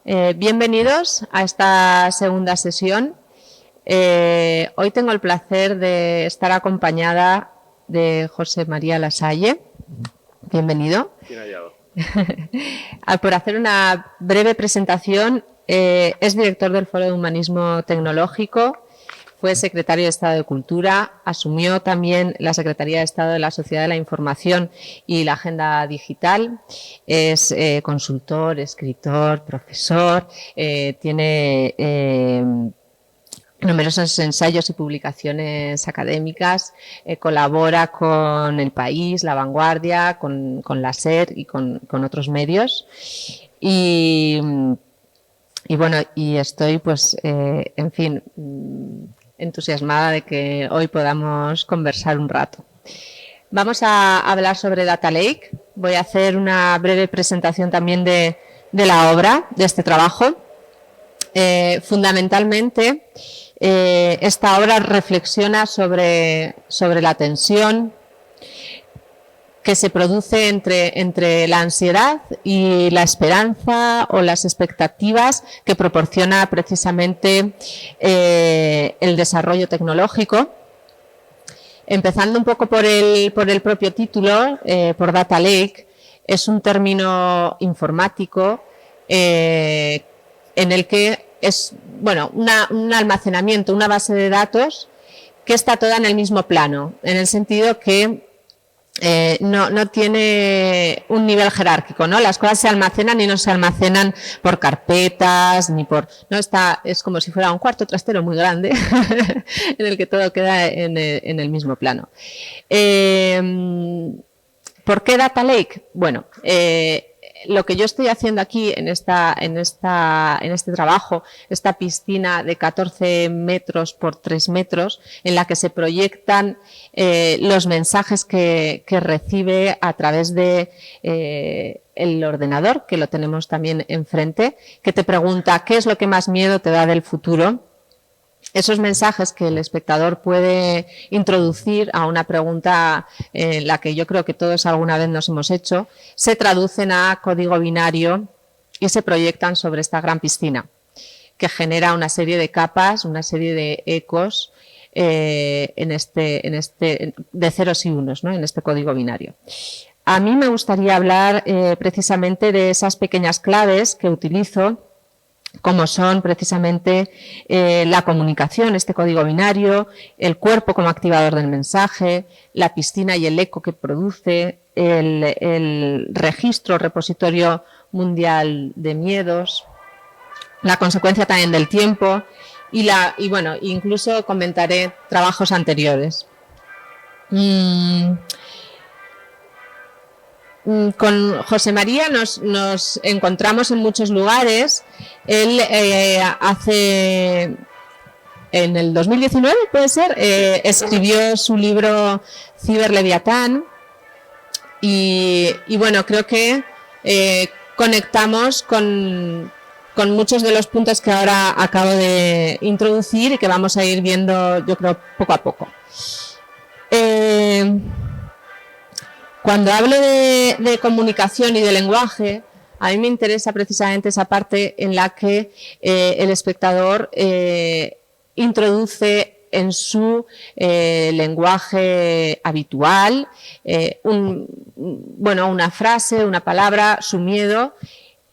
Bienvenidos a esta segunda sesión. Hoy tengo el placer de estar acompañada de José María Lasalle. Bienvenido. Bien hallado. Por hacer una breve presentación, es director del Foro de Humanismo Tecnológico, fue secretario de Estado de Cultura, asumió también la Secretaría de Estado de la Sociedad de la Información y la Agenda Digital, es consultor, escritor, profesor, tiene numerosos ensayos y publicaciones académicas, colabora con El País, La Vanguardia, con la SER y con otros medios. Y bueno, y estoy pues, en fin, entusiasmada de que hoy podamos conversar un rato. Vamos a hablar sobre Data Lake. Voy a hacer una breve presentación también de la obra, de este trabajo. Fundamentalmente, esta obra reflexiona sobre la tensión que se produce entre la ansiedad y la esperanza o las expectativas que proporciona precisamente el desarrollo tecnológico. Empezando un poco por el propio título, por Data Lake, es un término informático en el que es, bueno, un almacenamiento, una base de datos que está toda en el mismo plano, en el sentido que no tiene un nivel jerárquico, ¿no? Las cosas se almacenan y no se almacenan por carpetas ni por, no está, es como si fuera un cuarto trastero muy grande en el que todo queda en el mismo plano. ¿Por qué Data Lake? Bueno, lo que yo estoy haciendo aquí en este trabajo, esta piscina de 14 metros por 3 metros, en la que se proyectan los mensajes que recibe a través de el ordenador, que lo tenemos también enfrente, que te pregunta qué es lo que más miedo te da del futuro. Esos mensajes que el espectador puede introducir a una pregunta en la que yo creo que todos alguna vez nos hemos hecho, se traducen a código binario y se proyectan sobre esta gran piscina, que genera una serie de capas, una serie de ecos de ceros y unos, ¿no? En este código binario. A mí me gustaría hablar precisamente de esas pequeñas claves que utilizo, como son precisamente la comunicación, este código binario, el cuerpo como activador del mensaje, la piscina y el eco que produce, el registro, repositorio mundial de miedos, la consecuencia también del tiempo y bueno, incluso comentaré trabajos anteriores. Con José María nos encontramos en muchos lugares. Él en el 2019, puede ser, escribió su libro Ciberleviatán y bueno, creo que conectamos con muchos de los puntos que ahora acabo de introducir y que vamos a ir viendo, yo creo, poco a poco. Cuando hablo de comunicación y de lenguaje, a mí me interesa precisamente esa parte en la que el espectador introduce en su lenguaje habitual una frase, una palabra, su miedo,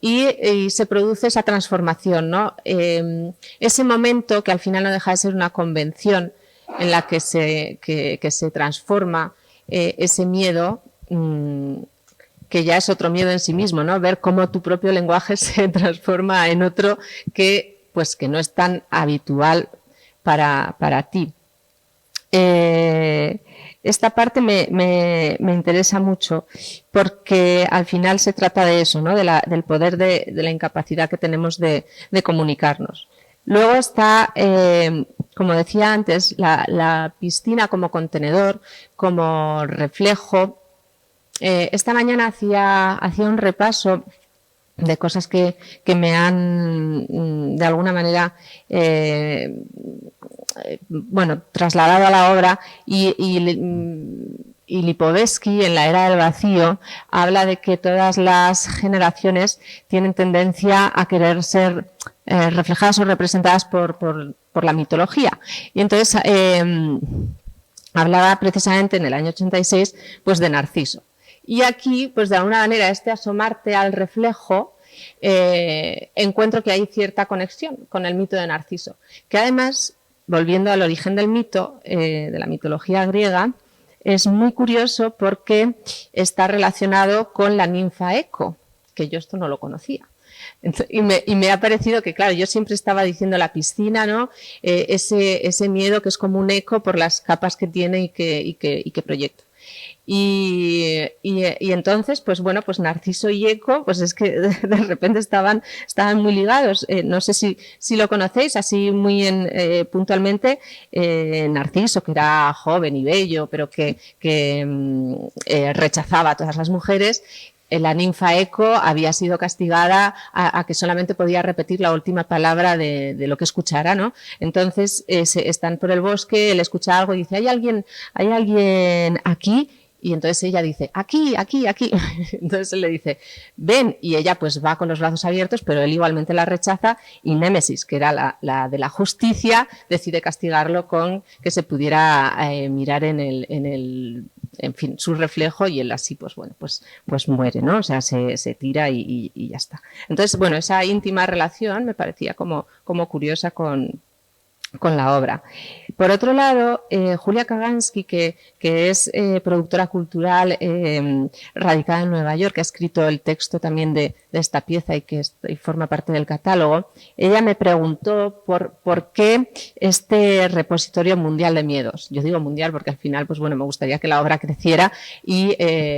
y se produce esa transformación, ¿no? Ese momento que al final no deja de ser una convención en la que se transforma ese miedo, que ya es otro miedo en sí mismo, ¿no? Ver cómo tu propio lenguaje se transforma en otro que no es tan habitual para ti. Esta parte me interesa mucho porque al final se trata de eso, ¿no? Del poder de la incapacidad que tenemos de comunicarnos. Luego está, como decía antes, la piscina como contenedor, como reflejo. Esta mañana hacía un repaso de cosas que me han de alguna manera trasladado a la obra y Y Lipovetsky, en La era del vacío, habla de que todas las generaciones tienen tendencia a querer ser reflejadas o representadas por la mitología. Y entonces hablaba precisamente en el año 86 pues de Narciso. Y aquí, pues de alguna manera, asomarte al reflejo, encuentro que hay cierta conexión con el mito de Narciso, que además, volviendo al origen del mito, de la mitología griega, es muy curioso porque está relacionado con la ninfa Eco, que yo esto no lo conocía. Y me ha parecido que, claro, yo siempre estaba diciendo la piscina, ¿no? Ese miedo que es como un eco por las capas que tiene y que proyecta. Y entonces, pues bueno, pues Narciso y Eco, pues es que de repente estaban muy ligados. No sé si lo conocéis, así muy puntualmente, Narciso, que era joven y bello, pero que rechazaba a todas las mujeres. La ninfa Eco había sido castigada a que solamente podía repetir la última palabra de lo que escuchara, ¿no? Entonces están por el bosque, él escucha algo y dice, ¿hay alguien aquí? Y entonces ella dice, aquí. Entonces él le dice, ven, y ella pues va con los brazos abiertos, pero él igualmente la rechaza, y Némesis, que era la de la justicia, decide castigarlo con que se pudiera mirar en fin, su reflejo, y él así, pues bueno, pues muere, ¿no? O sea, se tira y ya está. Entonces, bueno, esa íntima relación me parecía como curiosa con la obra. Por otro lado, Julia Kagansky, que es productora cultural radicada en Nueva York, que ha escrito el texto también de esta pieza y que forma parte del catálogo, ella me preguntó por qué este repositorio mundial de miedos. Yo digo mundial porque al final, pues bueno, me gustaría que la obra creciera y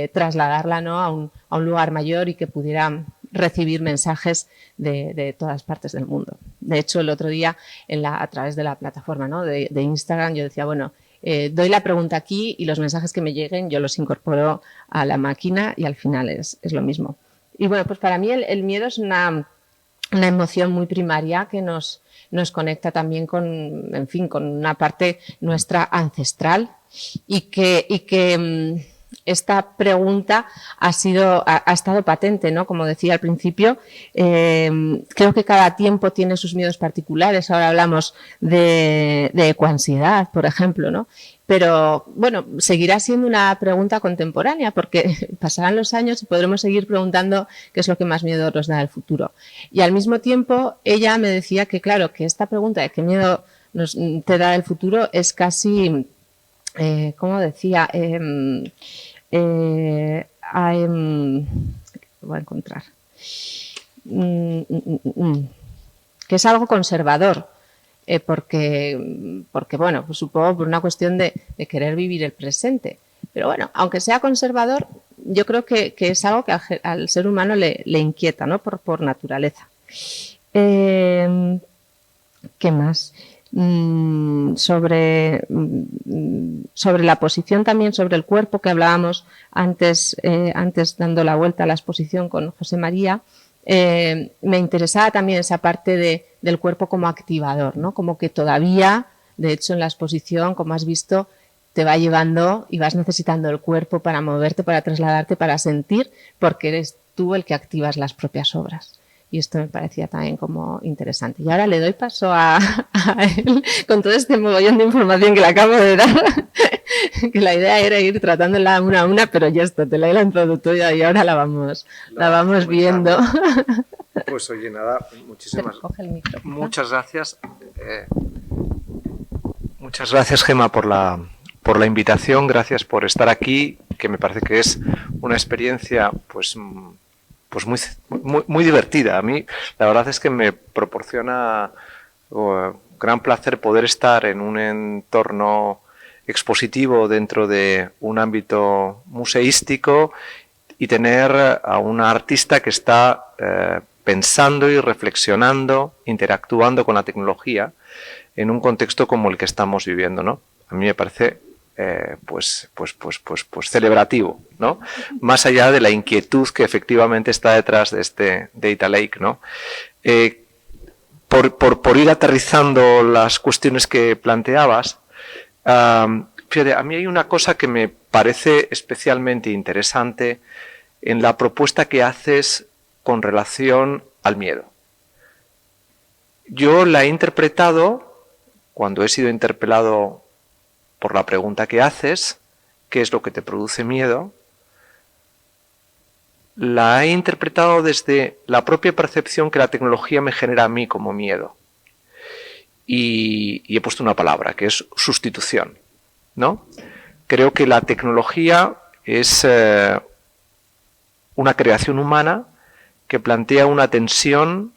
trasladarla, ¿no?, a un lugar mayor y que pudiera recibir mensajes de todas partes del mundo. De hecho, el otro día, a través de la plataforma, ¿no?, de Instagram, yo decía, bueno, doy la pregunta aquí y los mensajes que me lleguen yo los incorporo a la máquina y al final es lo mismo. Y bueno, pues para mí el miedo es una emoción muy primaria que nos conecta también con una parte nuestra ancestral y que esta pregunta ha estado patente, ¿no? Como decía al principio, creo que cada tiempo tiene sus miedos particulares. Ahora hablamos de ecoansiedad, por ejemplo, ¿no? Pero, bueno, seguirá siendo una pregunta contemporánea porque pasarán los años y podremos seguir preguntando qué es lo que más miedo nos da el futuro. Y al mismo tiempo, ella me decía que, claro, que esta pregunta de qué miedo te da el futuro es casi, ¿cómo decía? Voy a encontrar. Que es algo conservador. Porque, bueno, pues supongo por una cuestión de querer vivir el presente. Pero bueno, aunque sea conservador, yo creo que es algo que al ser humano le inquieta, ¿no? Por naturaleza. ¿Qué más? Sobre la posición también, sobre el cuerpo que hablábamos antes dando la vuelta a la exposición con José María. Me interesaba también esa parte del cuerpo como activador, ¿no? Como que todavía, de hecho en la exposición, como has visto, te va llevando y vas necesitando el cuerpo para moverte, para trasladarte, para sentir, porque eres tú el que activas las propias obras. Y esto me parecía también como interesante. Y ahora le doy paso a él con todo este mogollón de información que le acabo de dar, que la idea era ir tratándola una a una, pero ya está, te la he lanzado toda y ahora la vamos viendo. Pues oye, nada, muchas gracias. Muchas gracias, Gemma, por la invitación, gracias por estar aquí, que me parece que es una experiencia pues muy divertida. A mí la verdad es que me proporciona gran placer poder estar en un entorno expositivo dentro de un ámbito museístico y tener a una artista que está pensando y reflexionando, interactuando con la tecnología en un contexto como el que estamos viviendo, ¿no? A mí me parece pues celebrativo, ¿no? Más allá de la inquietud que efectivamente está detrás de este Data Lake, ¿no? Por ir aterrizando las cuestiones que planteabas, Fíjate, a mí hay una cosa que me parece especialmente interesante en la propuesta que haces con relación al miedo. Yo la he interpretado, cuando he sido interpelado por la pregunta que haces, ¿qué es lo que te produce miedo?, la he interpretado desde la propia percepción que la tecnología me genera a mí como miedo. Y he puesto una palabra, que es sustitución, ¿no? Creo que la tecnología es una creación humana que plantea una tensión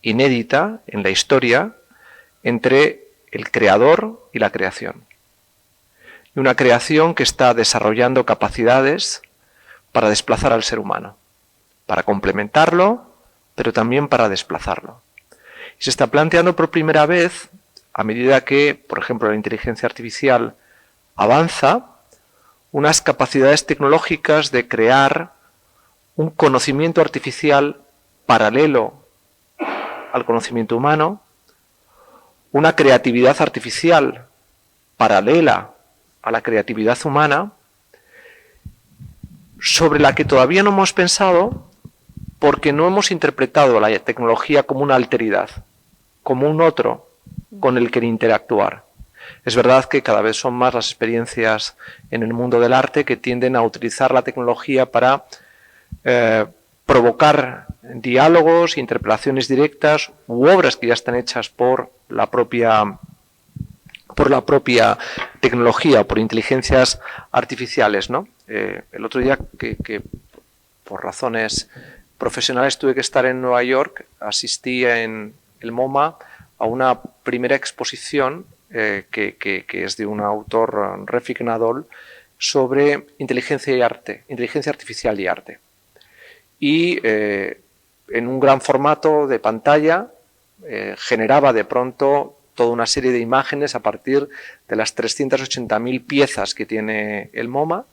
inédita en la historia entre el creador y la creación. Y una creación que está desarrollando capacidades para desplazar al ser humano, para complementarlo, pero también para desplazarlo. Y se está planteando por primera vez, a medida que, por ejemplo, la inteligencia artificial avanza, unas capacidades tecnológicas de crear un conocimiento artificial paralelo al conocimiento humano, una creatividad artificial paralela a la creatividad humana, sobre la que todavía no hemos pensado porque no hemos interpretado la tecnología como una alteridad, como un otro con el que interactuar. Es verdad que cada vez son más las experiencias en el mundo del arte que tienden a utilizar la tecnología para provocar diálogos, interpelaciones directas u obras que ya están hechas por la propia tecnología, por inteligencias artificiales, ¿no? El otro día que por razones profesionales tuve que estar en Nueva York, asistí en el MoMA a una primera exposición que es de un autor, Refik Nadol, sobre inteligencia y arte, inteligencia artificial y arte. Y en un gran formato de pantalla generaba de pronto toda una serie de imágenes a partir de las 380.000 piezas que tiene el MoMA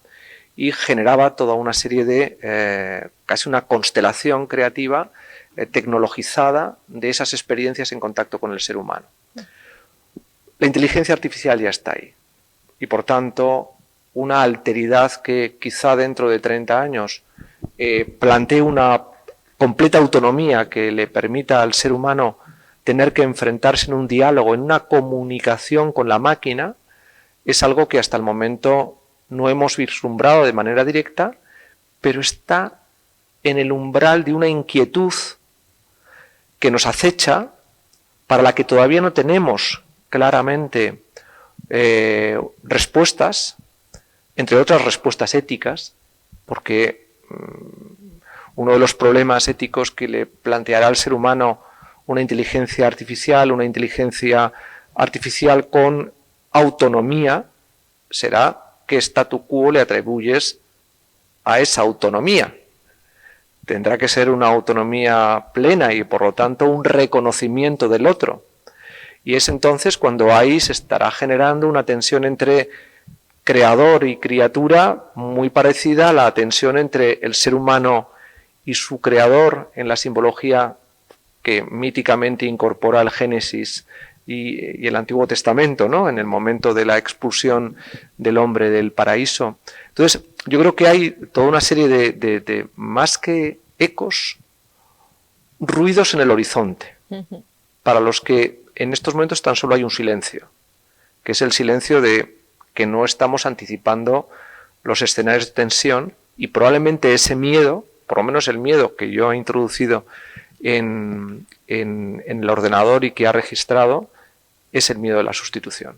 y generaba toda una serie de, casi una constelación creativa tecnologizada de esas experiencias en contacto con el ser humano. La inteligencia artificial ya está ahí y por tanto una alteridad que quizá dentro de 30 años plantee una completa autonomía que le permita al ser humano tener que enfrentarse en un diálogo, en una comunicación con la máquina, es algo que hasta el momento no hemos vislumbrado de manera directa, pero está en el umbral de una inquietud que nos acecha, para la que todavía no tenemos claramente respuestas, entre otras respuestas éticas, porque uno de los problemas éticos que le planteará al ser humano una inteligencia artificial con autonomía, será qué statu quo le atribuyes a esa autonomía. Tendrá que ser una autonomía plena y por lo tanto un reconocimiento del otro. Y es entonces cuando ahí se estará generando una tensión entre creador y criatura muy parecida a la tensión entre el ser humano y su creador en la simbología que míticamente incorpora el Génesis y el Antiguo Testamento, ¿no? En el momento de la expulsión del hombre del paraíso. Entonces, yo creo que hay toda una serie de más que ecos, ruidos en el horizonte, para los que en estos momentos tan solo hay un silencio, que es el silencio de que no estamos anticipando los escenarios de tensión y probablemente ese miedo, por lo menos el miedo que yo he introducido en el ordenador y que ha registrado, es el miedo de la sustitución.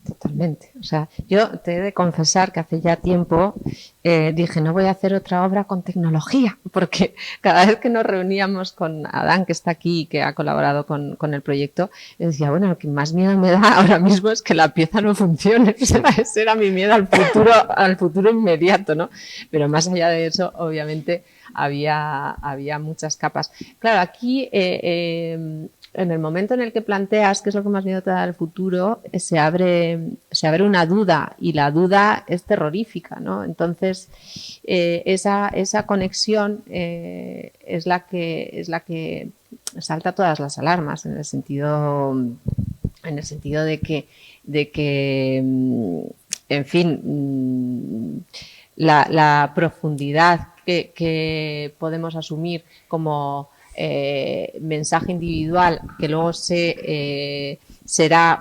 Totalmente. O sea, yo te he de confesar que hace ya tiempo dije, no voy a hacer otra obra con tecnología, porque cada vez que nos reuníamos con Adán, que está aquí y que ha colaborado con el proyecto, yo decía, bueno, lo que más miedo me da ahora mismo es que la pieza no funcione. Ese era mi miedo al futuro inmediato, ¿no? Pero más allá de eso, obviamente, había muchas capas. Claro, aquí en el momento en el que planteas qué es lo que más miedo te da al futuro, se abre una duda y la duda es terrorífica, ¿no? Entonces, esa conexión es la que salta todas las alarmas en el sentido en el sentido de que en fin, la profundidad que podemos asumir como mensaje individual, que luego será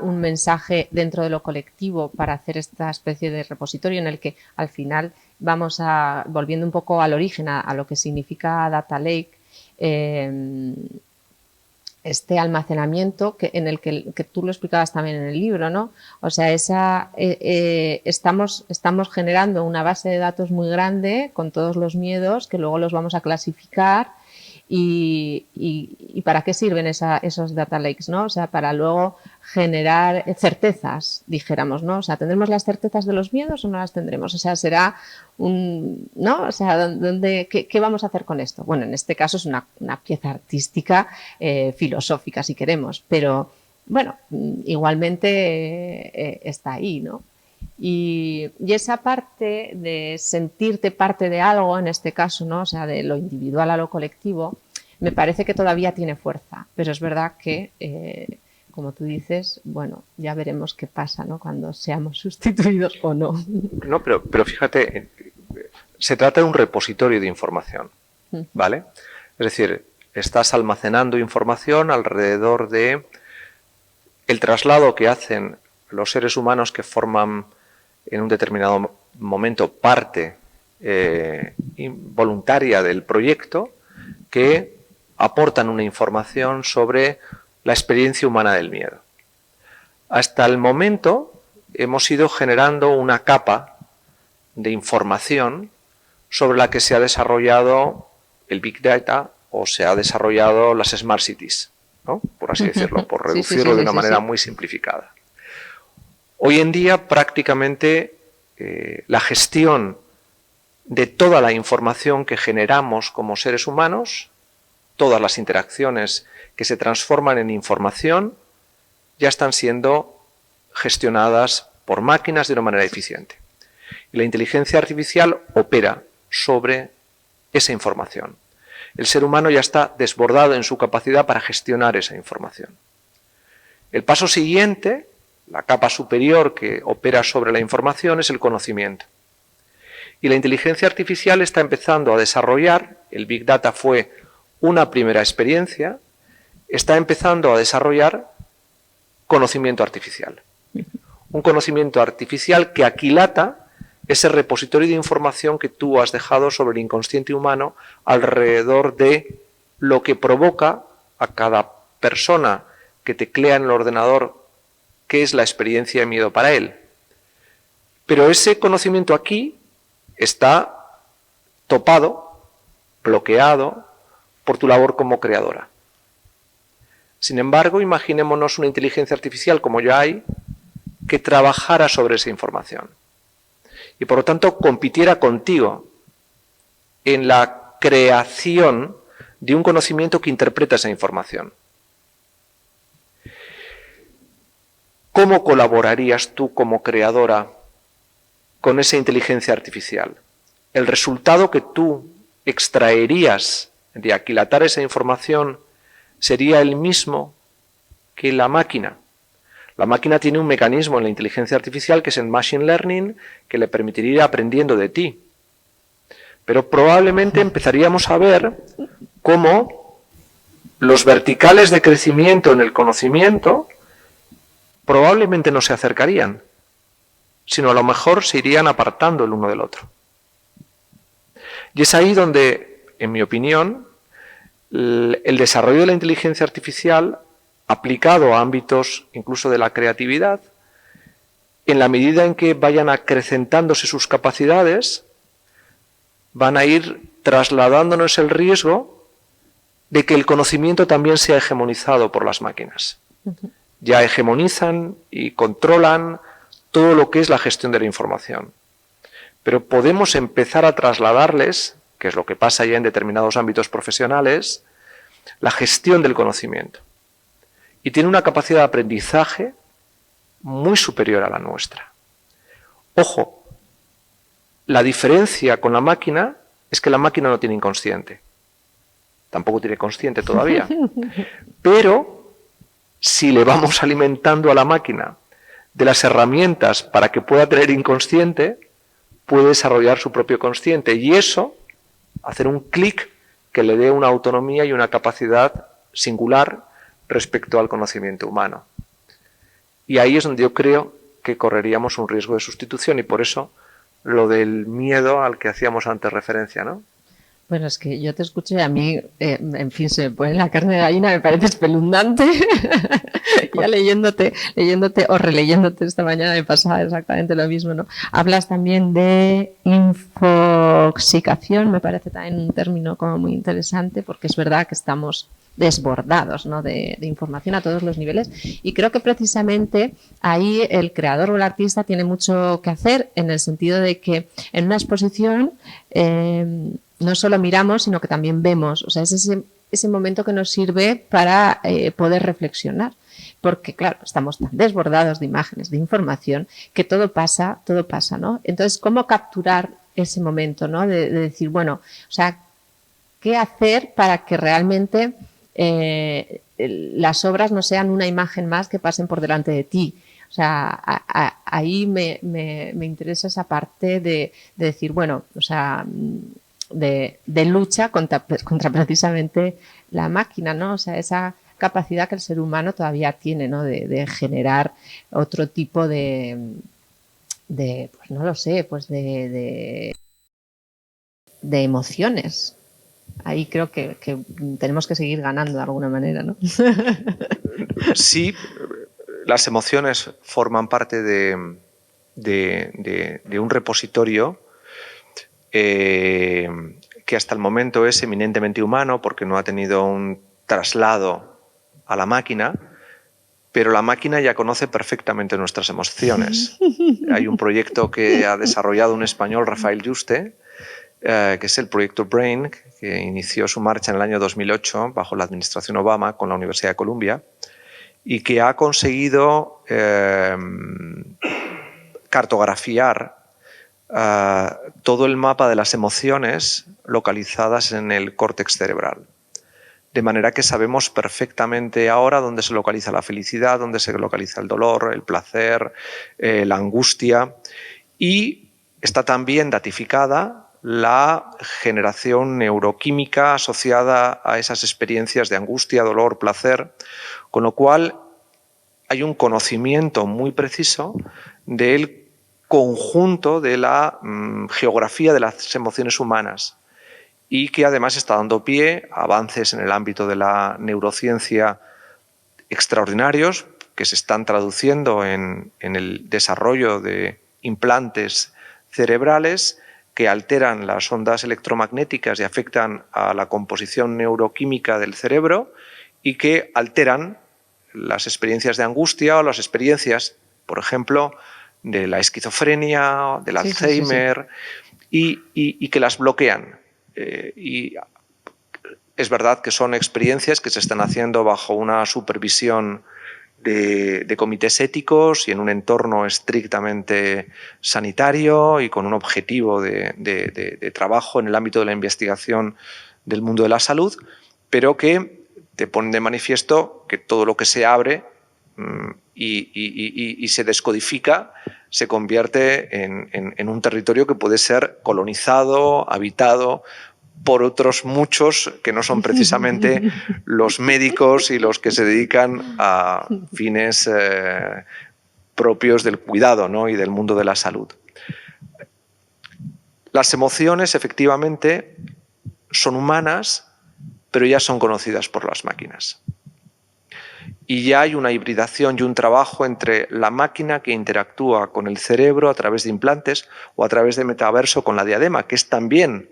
un mensaje dentro de lo colectivo para hacer esta especie de repositorio en el que al final vamos volviendo un poco al origen, a lo que significa Data Lake, este almacenamiento en el que tú lo explicabas también en el libro, ¿no? O sea, estamos generando una base de datos muy grande con todos los miedos que luego los vamos a clasificar y ¿para qué sirven esos data lakes, ¿no? O sea, para luego generar certezas, dijéramos, ¿no? O sea, ¿tendremos las certezas de los miedos o no las tendremos? O sea, será ¿no? O sea, ¿qué vamos a hacer con esto? Bueno, en este caso es una pieza artística, filosófica, si queremos, pero bueno, igualmente está ahí, ¿no? Y esa parte de sentirte parte de algo, en este caso, ¿no? O sea, de lo individual a lo colectivo, me parece que todavía tiene fuerza, pero es verdad que, como tú dices, bueno, ya veremos qué pasa, ¿no? Cuando seamos sustituidos o no. No, pero fíjate, se trata de un repositorio de información, ¿vale? Es decir, estás almacenando información alrededor de el traslado que hacen los seres humanos que forman en un determinado momento parte voluntaria del proyecto, que aportan una información sobre la experiencia humana del miedo. Hasta el momento hemos ido generando una capa de información sobre la que se ha desarrollado el Big Data o se ha desarrollado las Smart Cities, ¿no? Por así decirlo, por reducirlo de una manera muy simplificada. Hoy en día prácticamente la gestión de toda la información que generamos como seres humanos, todas las interacciones que se transforman en información, ya están siendo gestionadas por máquinas de una manera eficiente. Y la inteligencia artificial opera sobre esa información. El ser humano ya está desbordado en su capacidad para gestionar esa información. El paso siguiente, la capa superior que opera sobre la información, es el conocimiento. Y la inteligencia artificial está empezando a desarrollar, el Big Data fue una primera experiencia, está empezando a desarrollar conocimiento artificial. Un conocimiento artificial que aquilata ese repositorio de información que tú has dejado sobre el inconsciente humano alrededor de lo que provoca a cada persona que teclea en el ordenador qué es la experiencia de miedo para él. Pero ese conocimiento aquí está topado, bloqueado por tu labor como creadora. Sin embargo, imaginémonos una inteligencia artificial como ya hay, que trabajara sobre esa información y por lo tanto compitiera contigo en la creación de un conocimiento que interpreta esa información. ¿Cómo colaborarías tú como creadora con esa inteligencia artificial? El resultado que tú extraerías de aquilatar esa información sería el mismo que la máquina. La máquina tiene un mecanismo en la inteligencia artificial que es el machine learning, que le permitiría ir aprendiendo de ti. Pero probablemente empezaríamos a ver cómo los verticales de crecimiento en el conocimiento probablemente no se acercarían, sino a lo mejor se irían apartando el uno del otro. Y es ahí donde, en mi opinión, el desarrollo de la inteligencia artificial aplicado a ámbitos incluso de la creatividad, en la medida en que vayan acrecentándose sus capacidades, van a ir trasladándonos el riesgo de que el conocimiento también sea hegemonizado por las máquinas. Ya hegemonizan y controlan todo lo que es la gestión de la información. Pero podemos empezar a trasladarles, que es lo que pasa ya en determinados ámbitos profesionales, la gestión del conocimiento. Y tiene una capacidad de aprendizaje muy superior a la nuestra. Ojo, la diferencia con la máquina es que la máquina no tiene inconsciente. Tampoco tiene consciente todavía. Pero si le vamos alimentando a la máquina de las herramientas para que pueda tener inconsciente, puede desarrollar su propio consciente y eso, hacer un clic que le dé una autonomía y una capacidad singular respecto al conocimiento humano. Y ahí es donde yo creo que correríamos un riesgo de sustitución y por eso lo del miedo al que hacíamos antes referencia, ¿no? Bueno, es que yo te escucho y a mí, en fin, se me pone la carne de gallina, me parece espeluznante. Ya leyéndote o releyéndote esta mañana me pasaba exactamente lo mismo, ¿no? Hablas también de infoxicación, me parece también un término como muy interesante, porque es verdad que estamos desbordados, ¿no?, de información a todos los niveles y creo que precisamente ahí el creador o el artista tiene mucho que hacer en el sentido de que en una exposición no solo miramos, sino que también vemos. O sea, es ese momento que nos sirve para poder reflexionar. Porque, claro, estamos tan desbordados de imágenes, de información, que todo pasa, ¿no? Entonces, ¿cómo capturar ese momento, ¿no? De decir, bueno, o sea, ¿qué hacer para que realmente las obras no sean una imagen más que pasen por delante de ti? O sea, ahí me interesa esa parte de decir, bueno, o sea, de lucha contra precisamente la máquina, ¿no? O sea, esa capacidad que el ser humano todavía tiene, ¿no? De generar otro tipo de pues no lo sé, pues de emociones. Ahí creo que tenemos que seguir ganando de alguna manera, ¿no? Sí, las emociones forman parte de un repositorio que hasta el momento es eminentemente humano porque no ha tenido un traslado a la máquina, pero la máquina ya conoce perfectamente nuestras emociones. Hay un proyecto que ha desarrollado un español, Rafael Yuste, que es el proyecto BRAIN, que inició su marcha en el año 2008 bajo la administración Obama con la Universidad de Columbia y que ha conseguido cartografiar todo el mapa de las emociones localizadas en el córtex cerebral. De manera que sabemos perfectamente ahora dónde se localiza la felicidad, dónde se localiza el dolor, el placer, la angustia. Y está también datificada la generación neuroquímica asociada a esas experiencias de angustia, dolor, placer, con lo cual hay un conocimiento muy preciso del conjunto de la geografía de las emociones humanas y que además está dando pie a avances en el ámbito de la neurociencia extraordinarios que se están traduciendo en el desarrollo de implantes cerebrales que alteran las ondas electromagnéticas y afectan a la composición neuroquímica del cerebro y que alteran las experiencias de angustia o las experiencias, por ejemplo, de la esquizofrenia, del Alzheimer, y que las bloquean. Y es verdad que son experiencias que se están haciendo bajo una supervisión de comités éticos y en un entorno estrictamente sanitario y con un objetivo de trabajo en el ámbito de la investigación del mundo de la salud, pero que te ponen de manifiesto que todo lo que se abre y se descodifica se convierte en un territorio que puede ser colonizado, habitado por otros muchos que no son precisamente los médicos y los que se dedican a fines propios del cuidado, ¿no?, y del mundo de la salud. Las emociones, efectivamente, son humanas, pero ya son conocidas por las máquinas. Y ya hay una hibridación y un trabajo entre la máquina que interactúa con el cerebro a través de implantes o a través de metaverso con la diadema, que es también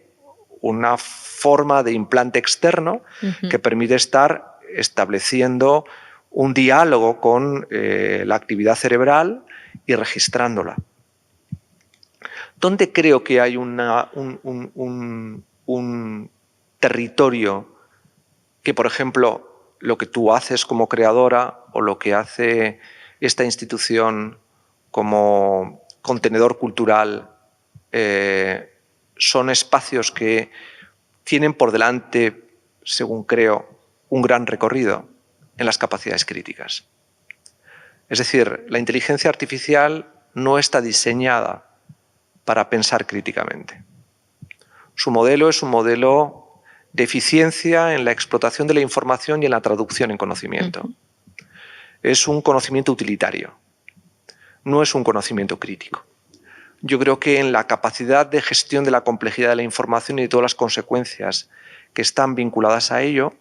una forma de implante externo que permite estar estableciendo un diálogo con la actividad cerebral y registrándola. ¿Dónde creo que hay un territorio que, por ejemplo, lo que tú haces como creadora o lo que hace esta institución como contenedor cultural son espacios que tienen por delante, según creo, un gran recorrido? en las capacidades críticas. Es decir, la inteligencia artificial no está diseñada para pensar críticamente. Su modelo es un modelo de eficiencia en la explotación de la información y en la traducción en conocimiento. Es un conocimiento utilitario, no es un conocimiento crítico. Yo creo que en la capacidad de gestión de la complejidad de la información y de todas las consecuencias que están vinculadas a ello,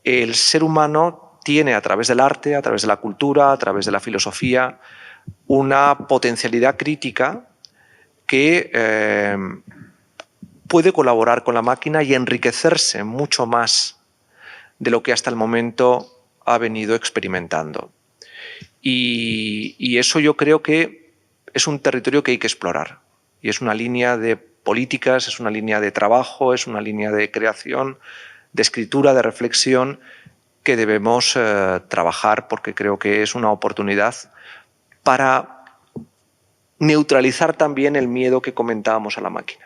el ser humano tiene, a través del arte, a través de la cultura, a través de la filosofía, una potencialidad crítica que puede colaborar con la máquina y enriquecerse mucho más de lo que hasta el momento ha venido experimentando. Y eso yo creo que es un territorio que hay que explorar. Y es una línea de políticas, es una línea de trabajo, es una línea de creación, de escritura, de reflexión que debemos trabajar, porque creo que es una oportunidad para neutralizar también el miedo que comentábamos a la máquina.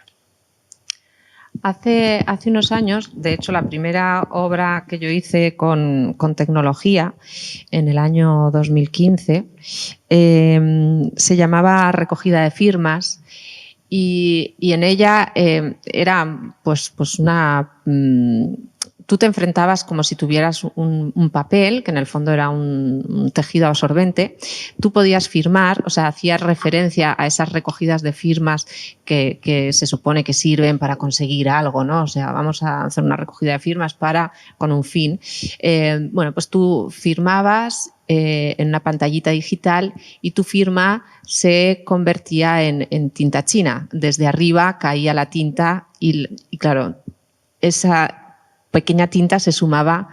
Hace unos años, de hecho, la primera obra que yo hice con tecnología, en el año 2015, se llamaba Recogida de firmas, y en ella era pues una... tú te enfrentabas como si tuvieras un papel, que en el fondo era un tejido absorbente. Tú podías firmar, o sea, hacías referencia a esas recogidas de firmas que se supone que sirven para conseguir algo, ¿no? O sea, vamos a hacer una recogida de firmas con un fin. Bueno, pues tú firmabas en una pantallita digital y tu firma se convertía en tinta china. Desde arriba caía la tinta y claro, esa pequeña tinta se sumaba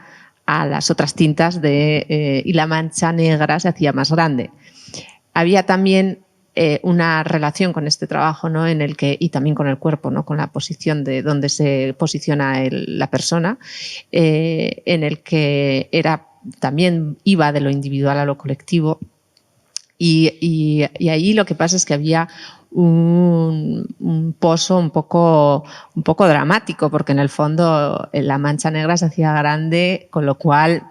a las otras tintas y la mancha negra se hacía más grande. Había también una relación con este trabajo, ¿no? Y también con el cuerpo, ¿no? Con la posición de donde se posiciona la persona, en el que también iba de lo individual a lo colectivo. Y ahí lo que pasa es que había un pozo un poco dramático, porque en el fondo la mancha negra se hacía grande, con lo cual,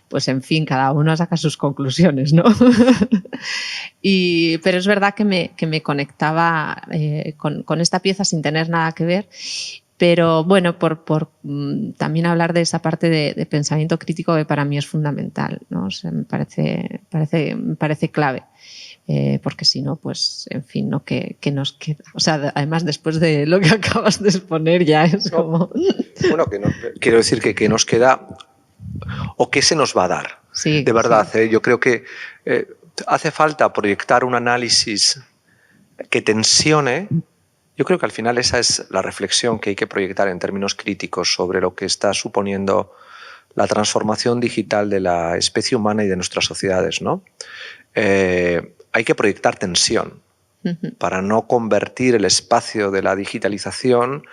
pues en fin, cada uno saca sus conclusiones, ¿no? Pero es verdad que me conectaba con esta pieza sin tener nada que ver. Pero bueno, por también hablar de esa parte de pensamiento crítico que para mí es fundamental, ¿no? O sea, me parece clave. Porque si no, pues, en fin, ¿no? ¿Qué nos queda? O sea, además, después de lo que acabas de exponer, ya es como... Bueno, quiero decir que qué nos queda o qué se nos va a dar. Sí, de verdad, sí. Yo creo que hace falta proyectar un análisis que tensione. Yo creo que al final esa es la reflexión que hay que proyectar en términos críticos sobre lo que está suponiendo la transformación digital de la especie humana y de nuestras sociedades, ¿no? Hay que proyectar tensión para no convertir el espacio de la digitalización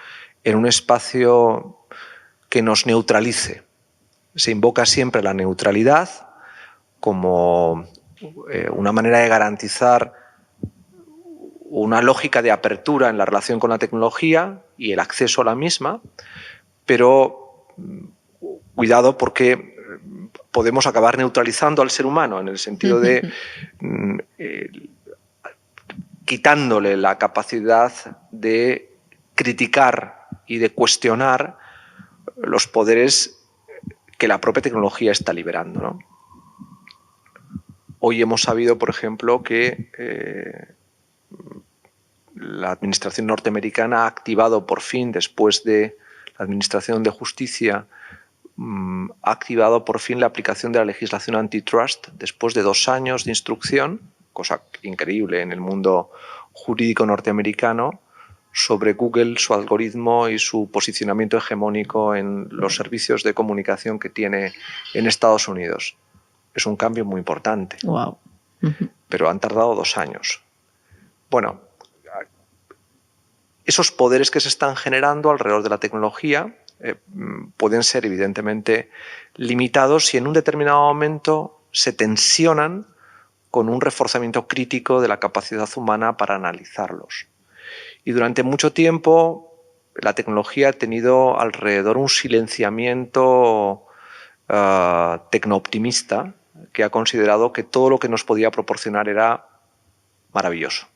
en un espacio que nos neutralice. Se invoca siempre la neutralidad como una manera de garantizar una lógica de apertura en la relación con la tecnología y el acceso a la misma, pero cuidado porque podemos acabar neutralizando al ser humano en el sentido de quitándole la capacidad de criticar y de cuestionar los poderes que la propia tecnología está liberando, ¿no? Hoy hemos sabido, por ejemplo, que la administración norteamericana ha activado por fin, después de la administración de justicia, ha activado por fin la aplicación de la legislación antitrust después de 2 años de instrucción, cosa increíble en el mundo jurídico norteamericano, sobre Google, su algoritmo y su posicionamiento hegemónico en los servicios de comunicación que tiene en Estados Unidos. Es un cambio muy importante. Wow. Pero han tardado 2 años. Bueno, esos poderes que se están generando alrededor de la tecnología pueden ser evidentemente limitados si en un determinado momento se tensionan con un reforzamiento crítico de la capacidad humana para analizarlos. Y durante mucho tiempo la tecnología ha tenido alrededor un silenciamiento tecno-optimista que ha considerado que todo lo que nos podía proporcionar era maravilloso.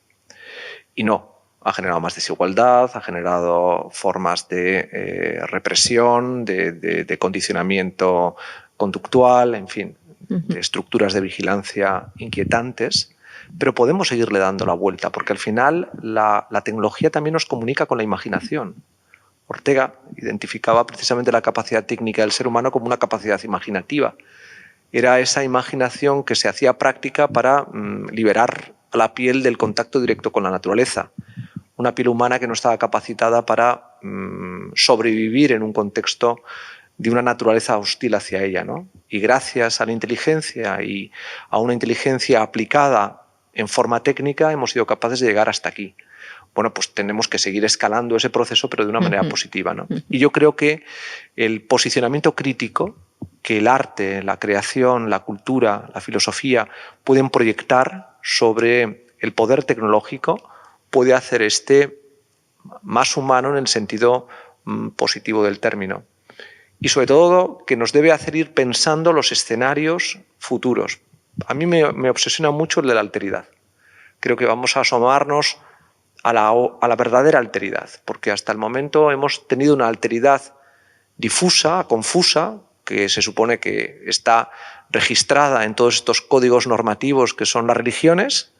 Y no, ha generado más desigualdad, ha generado formas de represión, de condicionamiento conductual, en fin, de estructuras de vigilancia inquietantes, pero podemos seguirle dando la vuelta, porque al final la tecnología también nos comunica con la imaginación. Ortega identificaba precisamente la capacidad técnica del ser humano como una capacidad imaginativa. Era esa imaginación que se hacía práctica para liberar a la piel del contacto directo con la naturaleza. Una piel humana que no estaba capacitada para sobrevivir en un contexto de una naturaleza hostil hacia ella, ¿no? Y gracias a la inteligencia y a una inteligencia aplicada en forma técnica hemos sido capaces de llegar hasta aquí. Bueno, pues tenemos que seguir escalando ese proceso, pero de una manera positiva, ¿no? Y yo creo que el posicionamiento crítico que el arte, la creación, la cultura, la filosofía pueden proyectar sobre el poder tecnológico puede hacer más humano en el sentido positivo del término. Y sobre todo que nos debe hacer ir pensando los escenarios futuros. A mí me obsesiona mucho el de la alteridad. Creo que vamos a asomarnos a la verdadera alteridad, porque hasta el momento hemos tenido una alteridad difusa, confusa, que se supone que está registrada en todos estos códigos normativos que son las religiones,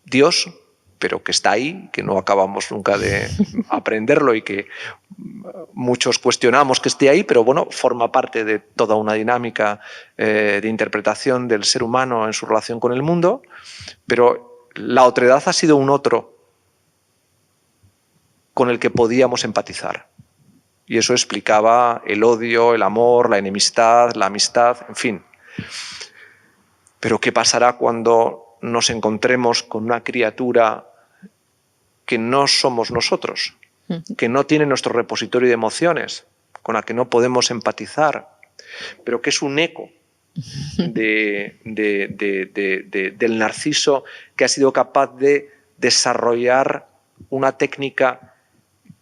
Dios, pero que está ahí, que no acabamos nunca de aprenderlo y que muchos cuestionamos que esté ahí, pero bueno, forma parte de toda una dinámica de interpretación del ser humano en su relación con el mundo, pero la otredad ha sido un otro con el que podíamos empatizar. Y eso explicaba el odio, el amor, la enemistad, la amistad, en fin. Pero ¿qué pasará cuando nos encontremos con una criatura que no somos nosotros, que no tiene nuestro repositorio de emociones, con la que no podemos empatizar, pero que es un eco del narciso que ha sido capaz de desarrollar una técnica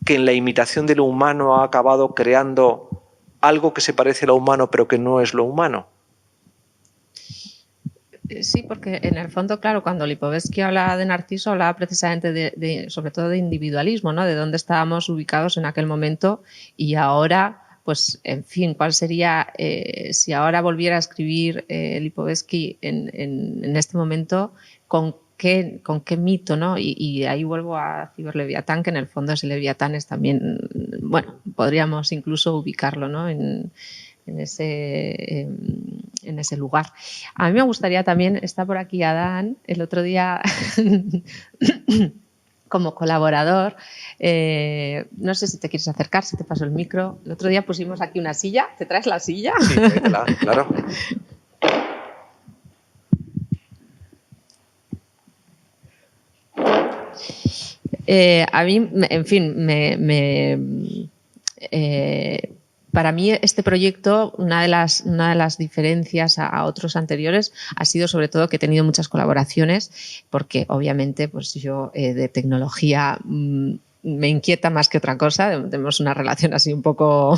que en la imitación de lo humano ha acabado creando algo que se parece a lo humano pero que no es lo humano? Sí, porque en el fondo, claro, cuando Lipovetsky hablaba de Narciso, hablaba precisamente sobre todo de individualismo, ¿no? De dónde estábamos ubicados en aquel momento y ahora, pues, en fin, ¿cuál sería, si ahora volviera a escribir Lipovetsky en este momento, con qué mito, ¿no? Y ahí vuelvo a Ciberleviatán, que en el fondo ese Leviatán es también, bueno, podríamos incluso ubicarlo, ¿no? En ese lugar. A mí me gustaría también, está por aquí Adán, el otro día como colaborador, no sé si te quieres acercar, si te paso el micro. El otro día pusimos aquí una silla, ¿te traes la silla? Sí, claro. A mí, en fin, para mí este proyecto, una de las diferencias a otros anteriores ha sido sobre todo que he tenido muchas colaboraciones, porque obviamente pues yo de tecnología me inquieta más que otra cosa, tenemos una relación así un poco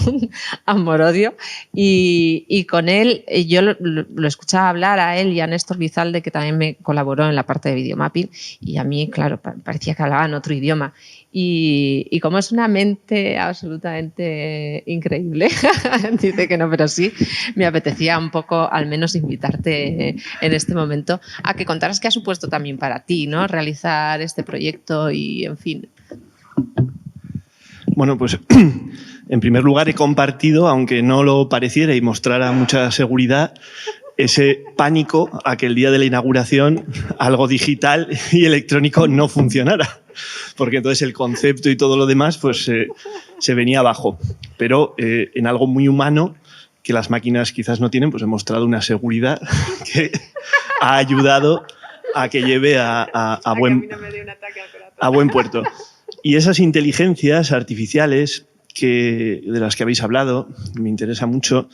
amor-odio y con él yo lo escuchaba hablar a él y a Néstor Bizalde, que también me colaboró en la parte de videomapping, y a mí, claro, parecía que hablaban otro idioma. Y como es una mente absolutamente increíble, dice que no, pero sí, me apetecía un poco al menos invitarte en este momento a que contaras qué ha supuesto también para ti, ¿no? Realizar este proyecto y, en fin. Bueno, pues en primer lugar he compartido, aunque no lo pareciera y mostrara mucha seguridad, ese pánico a que el día de la inauguración algo digital y electrónico no funcionara, porque entonces el concepto y todo lo demás pues se venía abajo. Pero en algo muy humano que las máquinas quizás no tienen, pues he mostrado una seguridad que ha ayudado a que lleve a buen puerto. Y esas inteligencias artificiales de las que habéis hablado, me interesa mucho,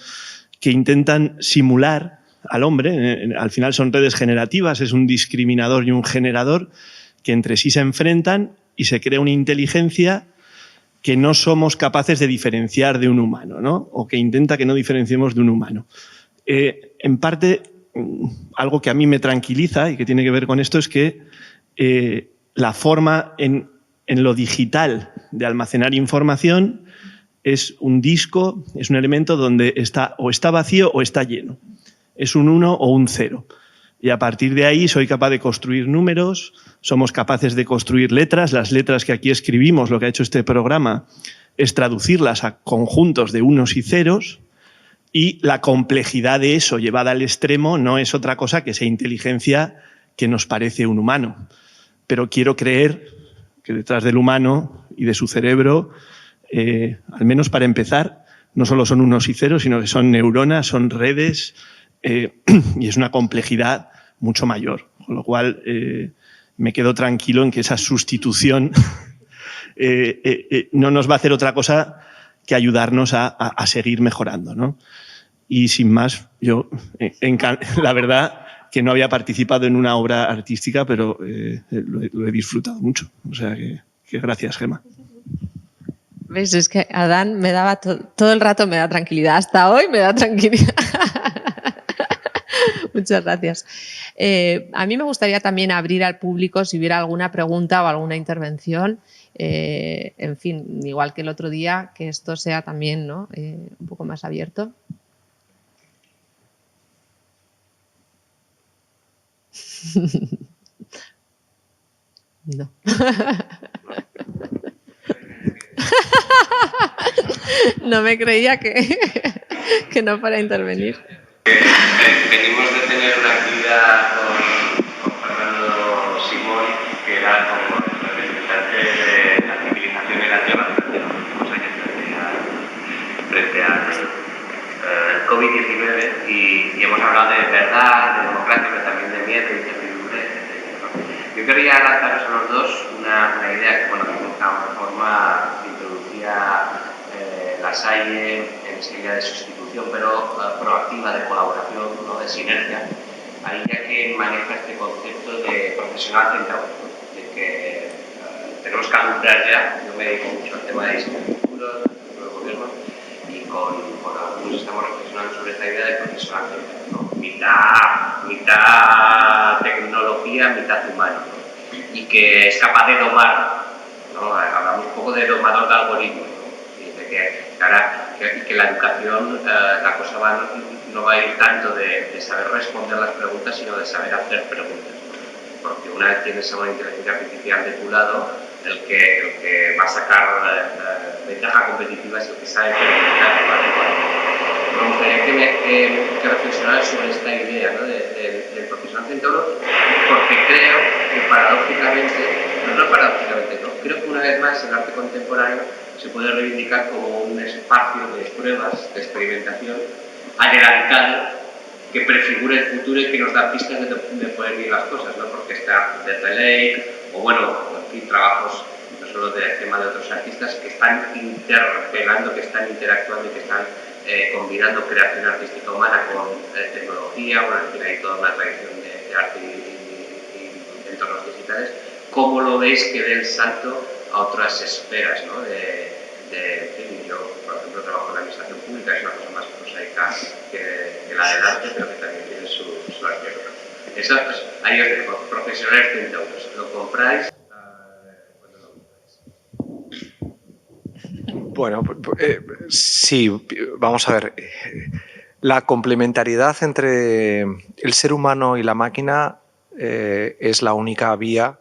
que intentan simular al hombre, al final son redes generativas, es un discriminador y un generador que entre sí se enfrentan y se crea una inteligencia que no somos capaces de diferenciar de un humano, ¿no? O que intenta que no diferenciemos de un humano. En parte, algo que a mí me tranquiliza y que tiene que ver con esto es que la forma en lo digital de almacenar información es un disco, es un elemento donde está vacío o está lleno. Es un 1 o un 0. Y a partir de ahí soy capaz de construir números, somos capaces de construir letras. Las letras que aquí escribimos, lo que ha hecho este programa es traducirlas a conjuntos de unos y ceros, y la complejidad de eso llevada al extremo no es otra cosa que esa inteligencia que nos parece un humano. Pero quiero creer que detrás del humano y de su cerebro, al menos para empezar, no solo son unos y ceros, sino que son neuronas, son redes, y es una complejidad mucho mayor. Con lo cual, me quedo tranquilo en que esa sustitución no nos va a hacer otra cosa que ayudarnos a seguir mejorando, ¿no? Y sin más, yo, la verdad, que no había participado en una obra artística, pero lo he disfrutado mucho. O sea que gracias, Gemma. ¿Ves? Es que Adán me daba todo el rato me da tranquilidad. Hasta hoy me da tranquilidad. Muchas gracias. A mí me gustaría también abrir al público si hubiera alguna pregunta o alguna intervención. En fin, igual que el otro día, que esto sea también, ¿no? Un poco más abierto. No. No me creía que no fuera a intervenir. Venimos de tener una actividad con Fernando Simón, que era como el representante de la civilización y la globalización, frente al COVID-19, y hemos hablado de verdad, de democracia, pero también de miedo y incertidumbre, etc. Yo quería lanzaros a los dos una idea que, bueno, de alguna forma introducía Lasalle en esa idea de sustitución, pero proactiva, de colaboración, ¿no? De sinergia. Ahí ya que maneja este concepto de profesional centrado, de que tenemos que alumbrar ya. Yo me dedico mucho al tema de diseño de futuro, del gobierno, y con algunos estamos reflexionando sobre esta idea de profesional centrado, ¿no? Mitad tecnología, mitad humano, ¿no? Y que es capaz de domar, ¿no? Hablamos un poco de domador de algoritmos, ¿no? Y de que la educación, la cosa no va a ir tanto de saber responder las preguntas, sino de saber hacer preguntas, ¿no? Porque una vez tienes a una inteligencia artificial de tu lado, el que va a sacar ventaja competitiva es el que sabe preguntar, ¿vale? Me gustaría que reflexionaras sobre esta idea, ¿no? del profesional centrado, porque creo que creo que una vez más el arte contemporáneo se puede reivindicar como un espacio de pruebas, de experimentación adelantado, que prefigura el futuro y que nos da pistas de poder ir las cosas, ¿no? Porque está Death Lake, o bueno, en fin, trabajos no solo de tema de otros artistas que están interpelando, que están interactuando y que están combinando creación artística humana con tecnología. Bueno, en fin, hay toda una tradición de arte y entornos digitales. ¿Cómo lo veis que dé el salto a otras esferas, ¿no? Yo, por ejemplo, trabajo en la administración pública, es una cosa más prosaica que la del arte, pero que también tiene su aspecto. Eso, pues, ahí os dejo, profesionales centauros. ¿Lo compráis? ¿Cuándo lo compráis? Bueno, sí, vamos a ver. La complementariedad entre el ser humano y la máquina es la única vía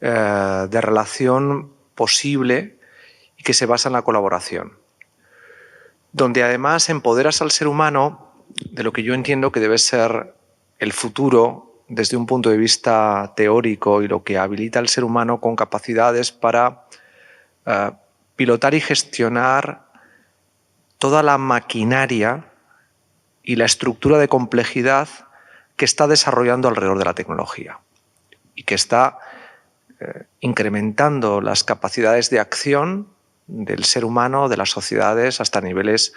de relación posible y que se basa en la colaboración, donde además empoderas al ser humano de lo que yo entiendo que debe ser el futuro desde un punto de vista teórico, y lo que habilita al ser humano con capacidades para pilotar y gestionar toda la maquinaria y la estructura de complejidad que está desarrollando alrededor de la tecnología y que está incrementando las capacidades de acción del ser humano, de las sociedades, hasta niveles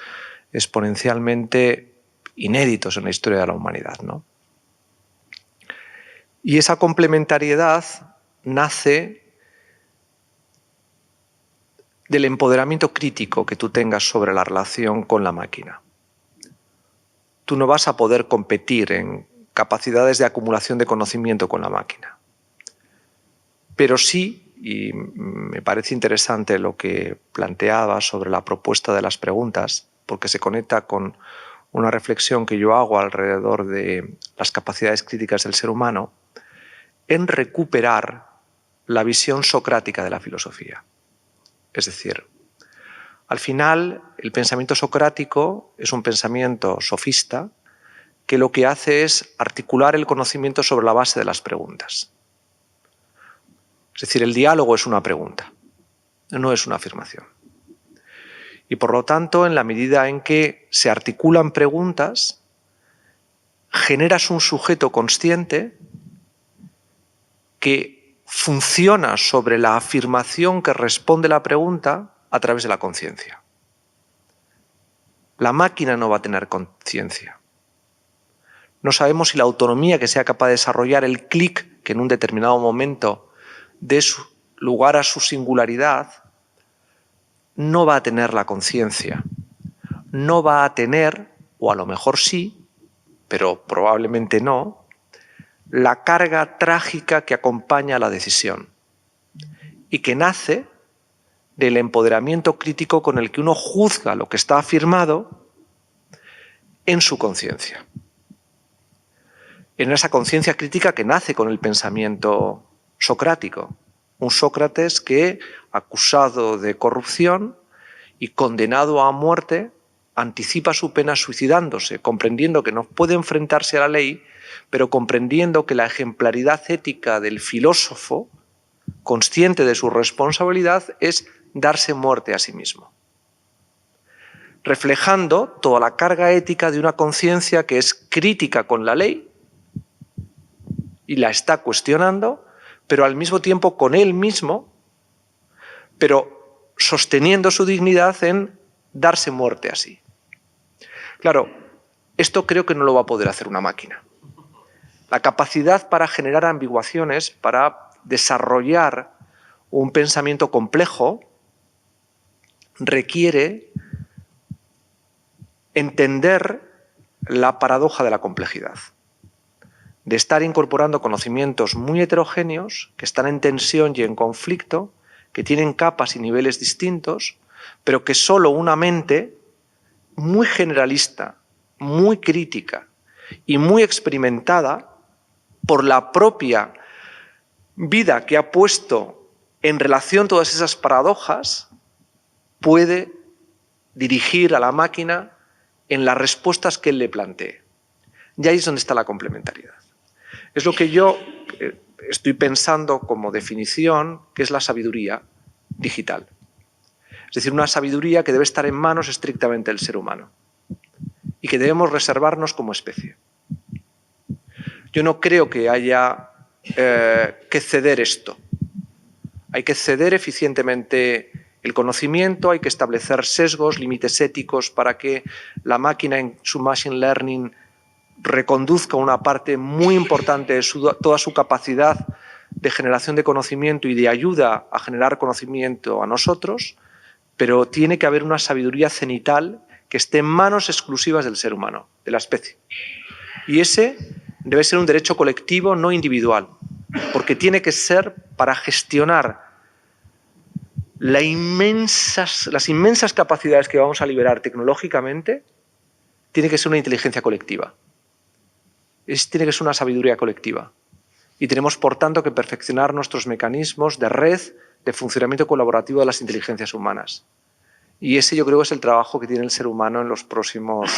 exponencialmente inéditos en la historia de la humanidad, ¿no? Y esa complementariedad nace del empoderamiento crítico que tú tengas sobre la relación con la máquina. Tú no vas a poder competir en capacidades de acumulación de conocimiento con la máquina. Pero sí, y me parece interesante lo que planteaba sobre la propuesta de las preguntas, porque se conecta con una reflexión que yo hago alrededor de las capacidades críticas del ser humano, en recuperar la visión socrática de la filosofía. Es decir, al final el pensamiento socrático es un pensamiento sofista que lo que hace es articular el conocimiento sobre la base de las preguntas. Es decir, el diálogo es una pregunta, no es una afirmación. Y por lo tanto, en la medida en que se articulan preguntas, generas un sujeto consciente que funciona sobre la afirmación que responde la pregunta a través de la conciencia. La máquina no va a tener conciencia. No sabemos si la autonomía que sea capaz de desarrollar el clic que en un determinado momento dé lugar a su singularidad, no va a tener la conciencia. No va a tener, o a lo mejor sí, pero probablemente no, la carga trágica que acompaña a la decisión y que nace del empoderamiento crítico con el que uno juzga lo que está afirmado en su conciencia. En esa conciencia crítica que nace con el pensamiento socrático. Un Sócrates que, acusado de corrupción y condenado a muerte, anticipa su pena suicidándose, comprendiendo que no puede enfrentarse a la ley, pero comprendiendo que la ejemplaridad ética del filósofo, consciente de su responsabilidad, es darse muerte a sí mismo. Reflejando toda la carga ética de una conciencia que es crítica con la ley y la está cuestionando, pero al mismo tiempo con él mismo, pero sosteniendo su dignidad en darse muerte así. Claro, esto creo que no lo va a poder hacer una máquina. La capacidad para generar ambiguaciones, para desarrollar un pensamiento complejo, requiere entender la paradoja de la complejidad, de estar incorporando conocimientos muy heterogéneos, que están en tensión y en conflicto, que tienen capas y niveles distintos, pero que solo una mente muy generalista, muy crítica y muy experimentada por la propia vida que ha puesto en relación todas esas paradojas, puede dirigir a la máquina en las respuestas que él le plantee. Y ahí es donde está la complementariedad. Es lo que yo estoy pensando como definición, que es la sabiduría digital. Es decir, una sabiduría que debe estar en manos estrictamente del ser humano y que debemos reservarnos como especie. Yo no creo que haya que ceder esto. Hay que ceder eficientemente el conocimiento, hay que establecer sesgos, límites éticos para que la máquina en su machine learning reconduzca una parte muy importante de toda su capacidad de generación de conocimiento y de ayuda a generar conocimiento a nosotros, pero tiene que haber una sabiduría cenital que esté en manos exclusivas del ser humano, de la especie. Y ese debe ser un derecho colectivo, no individual, porque tiene que ser para gestionar las inmensas capacidades que vamos a liberar tecnológicamente, tiene que ser una inteligencia colectiva. Tiene que ser una sabiduría colectiva. Y tenemos, por tanto, que perfeccionar nuestros mecanismos de red, de funcionamiento colaborativo de las inteligencias humanas. Y ese yo creo que es el trabajo que tiene el ser humano en los próximos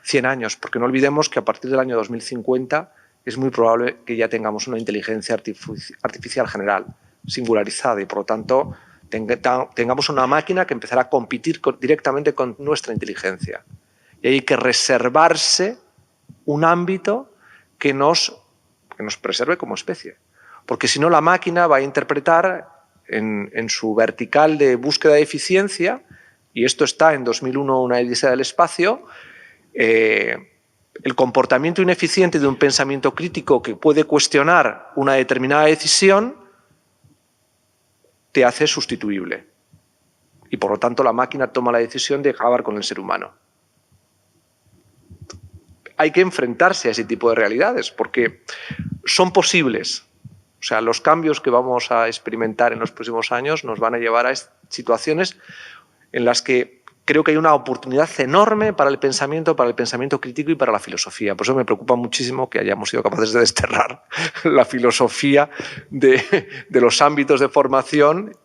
100 años, porque no olvidemos que a partir del año 2050 es muy probable que ya tengamos una inteligencia artificial general, singularizada, y por lo tanto tengamos una máquina que empezará a competir directamente con nuestra inteligencia. Y hay que reservarse un ámbito que nos preserve como especie. Porque si no, la máquina va a interpretar en su vertical de búsqueda de eficiencia, y esto está en 2001, una odisea del espacio, el comportamiento ineficiente de un pensamiento crítico que puede cuestionar una determinada decisión te hace sustituible. y por lo tanto la máquina toma la decisión de acabar con el ser humano. Hay que enfrentarse a ese tipo de realidades porque son posibles. O sea, los cambios que vamos a experimentar en los próximos años nos van a llevar a situaciones en las que creo que hay una oportunidad enorme para el pensamiento crítico y para la filosofía. Por eso me preocupa muchísimo que hayamos sido capaces de desterrar la filosofía de los ámbitos de formación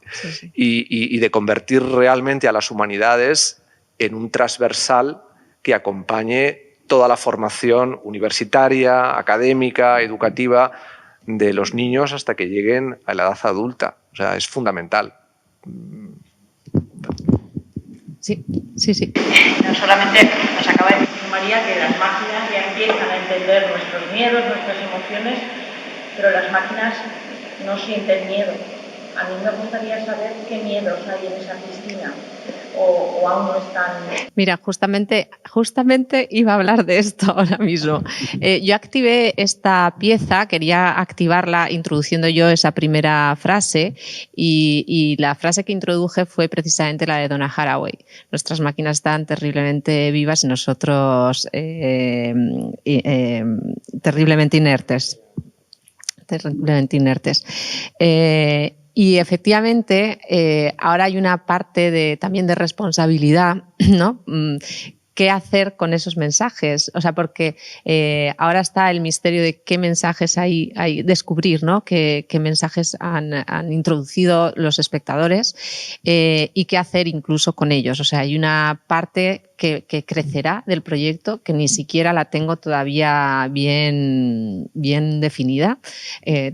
y de convertir realmente a las humanidades en un transversal que acompañe toda la formación universitaria, académica, educativa de los niños hasta que lleguen a la edad adulta. O sea, es fundamental. Sí. No solamente nos acaba de decir María que las máquinas ya empiezan a entender nuestros miedos, nuestras emociones, pero las máquinas no sienten miedo. A mí me gustaría saber qué miedos hay en esa piscina o aún no están. Mira, justamente iba a hablar de esto ahora mismo. Yo activé esta pieza, quería activarla introduciendo yo esa primera frase y la frase que introduje fue precisamente la de Donna Haraway. Nuestras máquinas están terriblemente vivas y nosotros terriblemente inertes. Y efectivamente, ahora hay una parte también de responsabilidad, ¿no? ¿Qué hacer con esos mensajes? O sea, porque ahora está el misterio de qué mensajes hay descubrir, ¿no? Qué mensajes han introducido los espectadores y qué hacer incluso con ellos. O sea, hay una parte que crecerá del proyecto que ni siquiera la tengo todavía bien definida.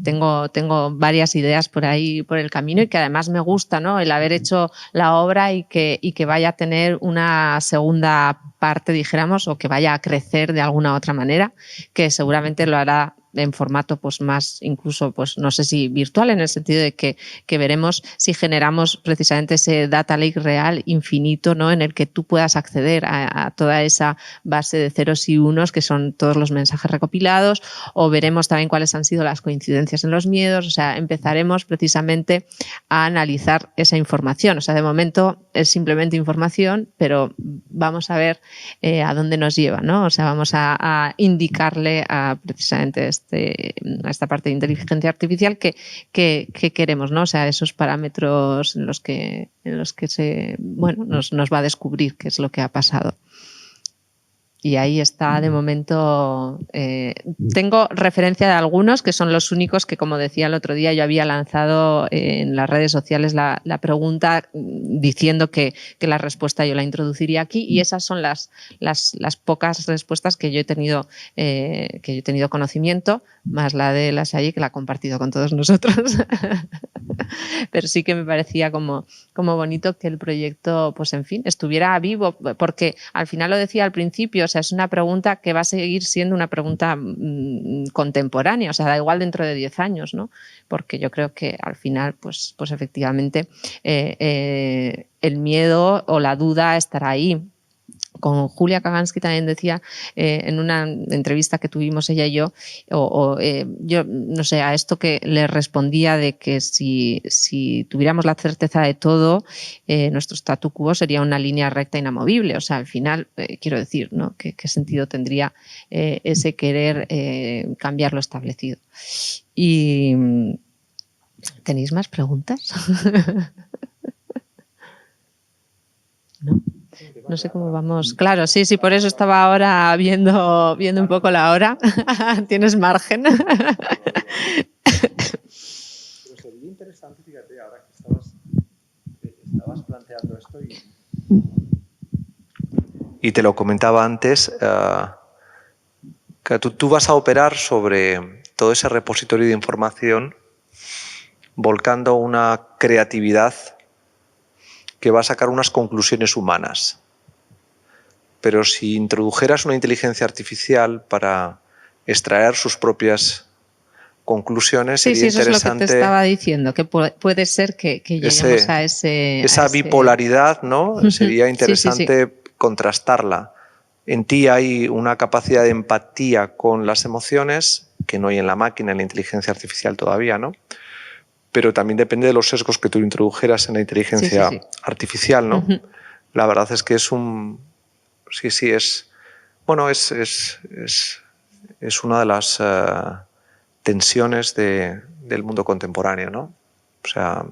Tengo varias ideas por ahí por el camino y que además me gusta, ¿no? El haber hecho la obra y que vaya a tener una segunda parte, dijéramos, o que vaya a crecer de alguna otra manera, que seguramente lo hará en formato pues más incluso pues no sé si virtual, en el sentido de que veremos si generamos precisamente ese data lake real infinito, ¿no? En el que tú puedas acceder a toda esa base de ceros y unos que son todos los mensajes recopilados, o veremos también cuáles han sido las coincidencias en los miedos. O sea, empezaremos precisamente a analizar esa información. O sea, de momento es simplemente información, pero vamos a ver a dónde nos lleva, ¿no? O sea, vamos a indicarle a precisamente a esta parte de inteligencia artificial que queremos, ¿no? O sea, esos parámetros en los que nos va a descubrir qué es lo que ha pasado. Y ahí está de momento. Tengo referencia de algunos que son los únicos que, como decía el otro día, yo había lanzado en las redes sociales la pregunta diciendo que la respuesta yo la introduciría aquí, y esas son las pocas respuestas que yo he tenido conocimiento, más la de la Salle, que la ha compartido con todos nosotros. Pero sí que me parecía como bonito que el proyecto, pues en fin, estuviera vivo, porque al final lo decía al principio, o sea, es una pregunta que va a seguir siendo una pregunta contemporánea, o sea, da igual dentro de 10 años, ¿no? Porque yo creo que al final, pues efectivamente, el miedo o la duda estará ahí. Con Julia Kagansky también decía en una entrevista que tuvimos ella y yo, yo no sé, a esto que le respondía de que si tuviéramos la certeza de todo, nuestro statu quo sería una línea recta inamovible. O sea, al final, quiero decir, ¿no? ¿Qué sentido tendría ese querer cambiar lo establecido? Y ¿tenéis más preguntas? ¿No? No sé cómo vamos. Claro, sí, por eso estaba ahora viendo un poco la hora. Tienes margen. Pero sería interesante, fíjate, ahora que estabas planteando esto y te lo comentaba antes, que tú vas a operar sobre todo ese repositorio de información volcando una creatividad que va a sacar unas conclusiones humanas. Pero si introdujeras una inteligencia artificial para extraer sus propias conclusiones, sería interesante. Eso es lo que te estaba diciendo, que puede ser que lleguemos a esa bipolaridad, ¿no? Sería interesante contrastarla. En ti hay una capacidad de empatía con las emociones que no hay en la máquina, en la inteligencia artificial todavía, ¿no? pero también depende de los sesgos que tú introdujeras en la inteligencia artificial, ¿no? La verdad es que es un... Sí, es... Bueno, es una de las tensiones del mundo contemporáneo, ¿no? O sea,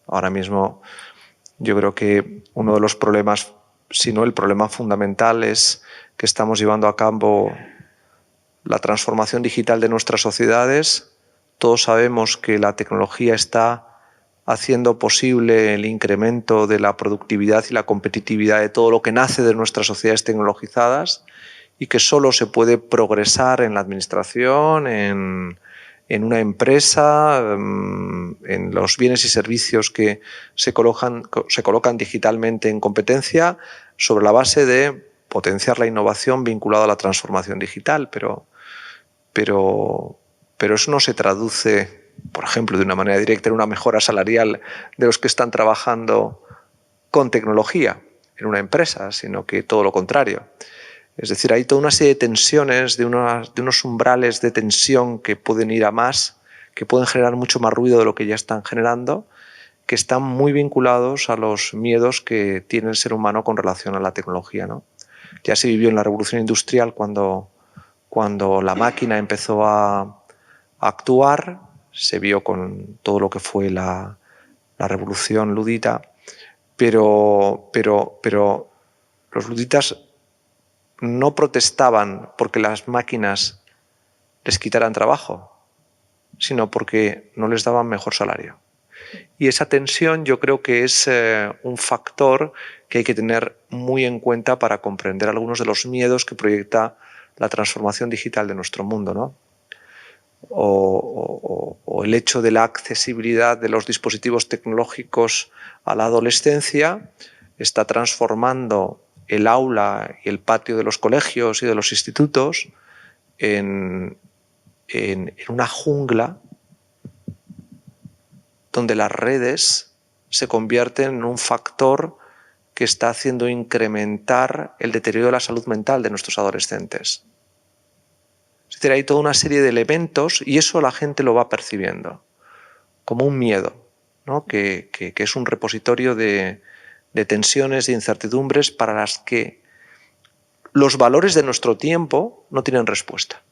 ahora mismo yo creo que uno de los problemas, si no el problema fundamental, es que estamos llevando a cabo la transformación digital de nuestras sociedades. Todos sabemos que la tecnología está haciendo posible el incremento de la productividad y la competitividad de todo lo que nace de nuestras sociedades tecnologizadas y que solo se puede progresar en la administración, en una empresa, en los bienes y servicios que se colocan digitalmente en competencia sobre la base de potenciar la innovación vinculada a la transformación digital, pero eso no se traduce, por ejemplo, de una manera directa en una mejora salarial de los que están trabajando con tecnología en una empresa, sino que todo lo contrario. Es decir, hay toda una serie de tensiones, de unos umbrales de tensión que pueden ir a más, que pueden generar mucho más ruido de lo que ya están generando, que están muy vinculados a los miedos que tiene el ser humano con relación a la tecnología, ¿no? Ya se vivió en la Revolución Industrial cuando la máquina empezó a actuar, se vio con todo lo que fue la Revolución Ludita, pero los luditas no protestaban porque las máquinas les quitaran trabajo, sino porque no les daban mejor salario. Y esa tensión yo creo que es un factor que hay que tener muy en cuenta para comprender algunos de los miedos que proyecta la transformación digital de nuestro mundo, ¿no? O el hecho de la accesibilidad de los dispositivos tecnológicos a la adolescencia está transformando el aula y el patio de los colegios y de los institutos en una jungla donde las redes se convierten en un factor que está haciendo incrementar el deterioro de la salud mental de nuestros adolescentes. Es decir, hay toda una serie de elementos y eso la gente lo va percibiendo como un miedo, ¿no? que es un repositorio de tensiones, de incertidumbres para las que los valores de nuestro tiempo no tienen respuesta.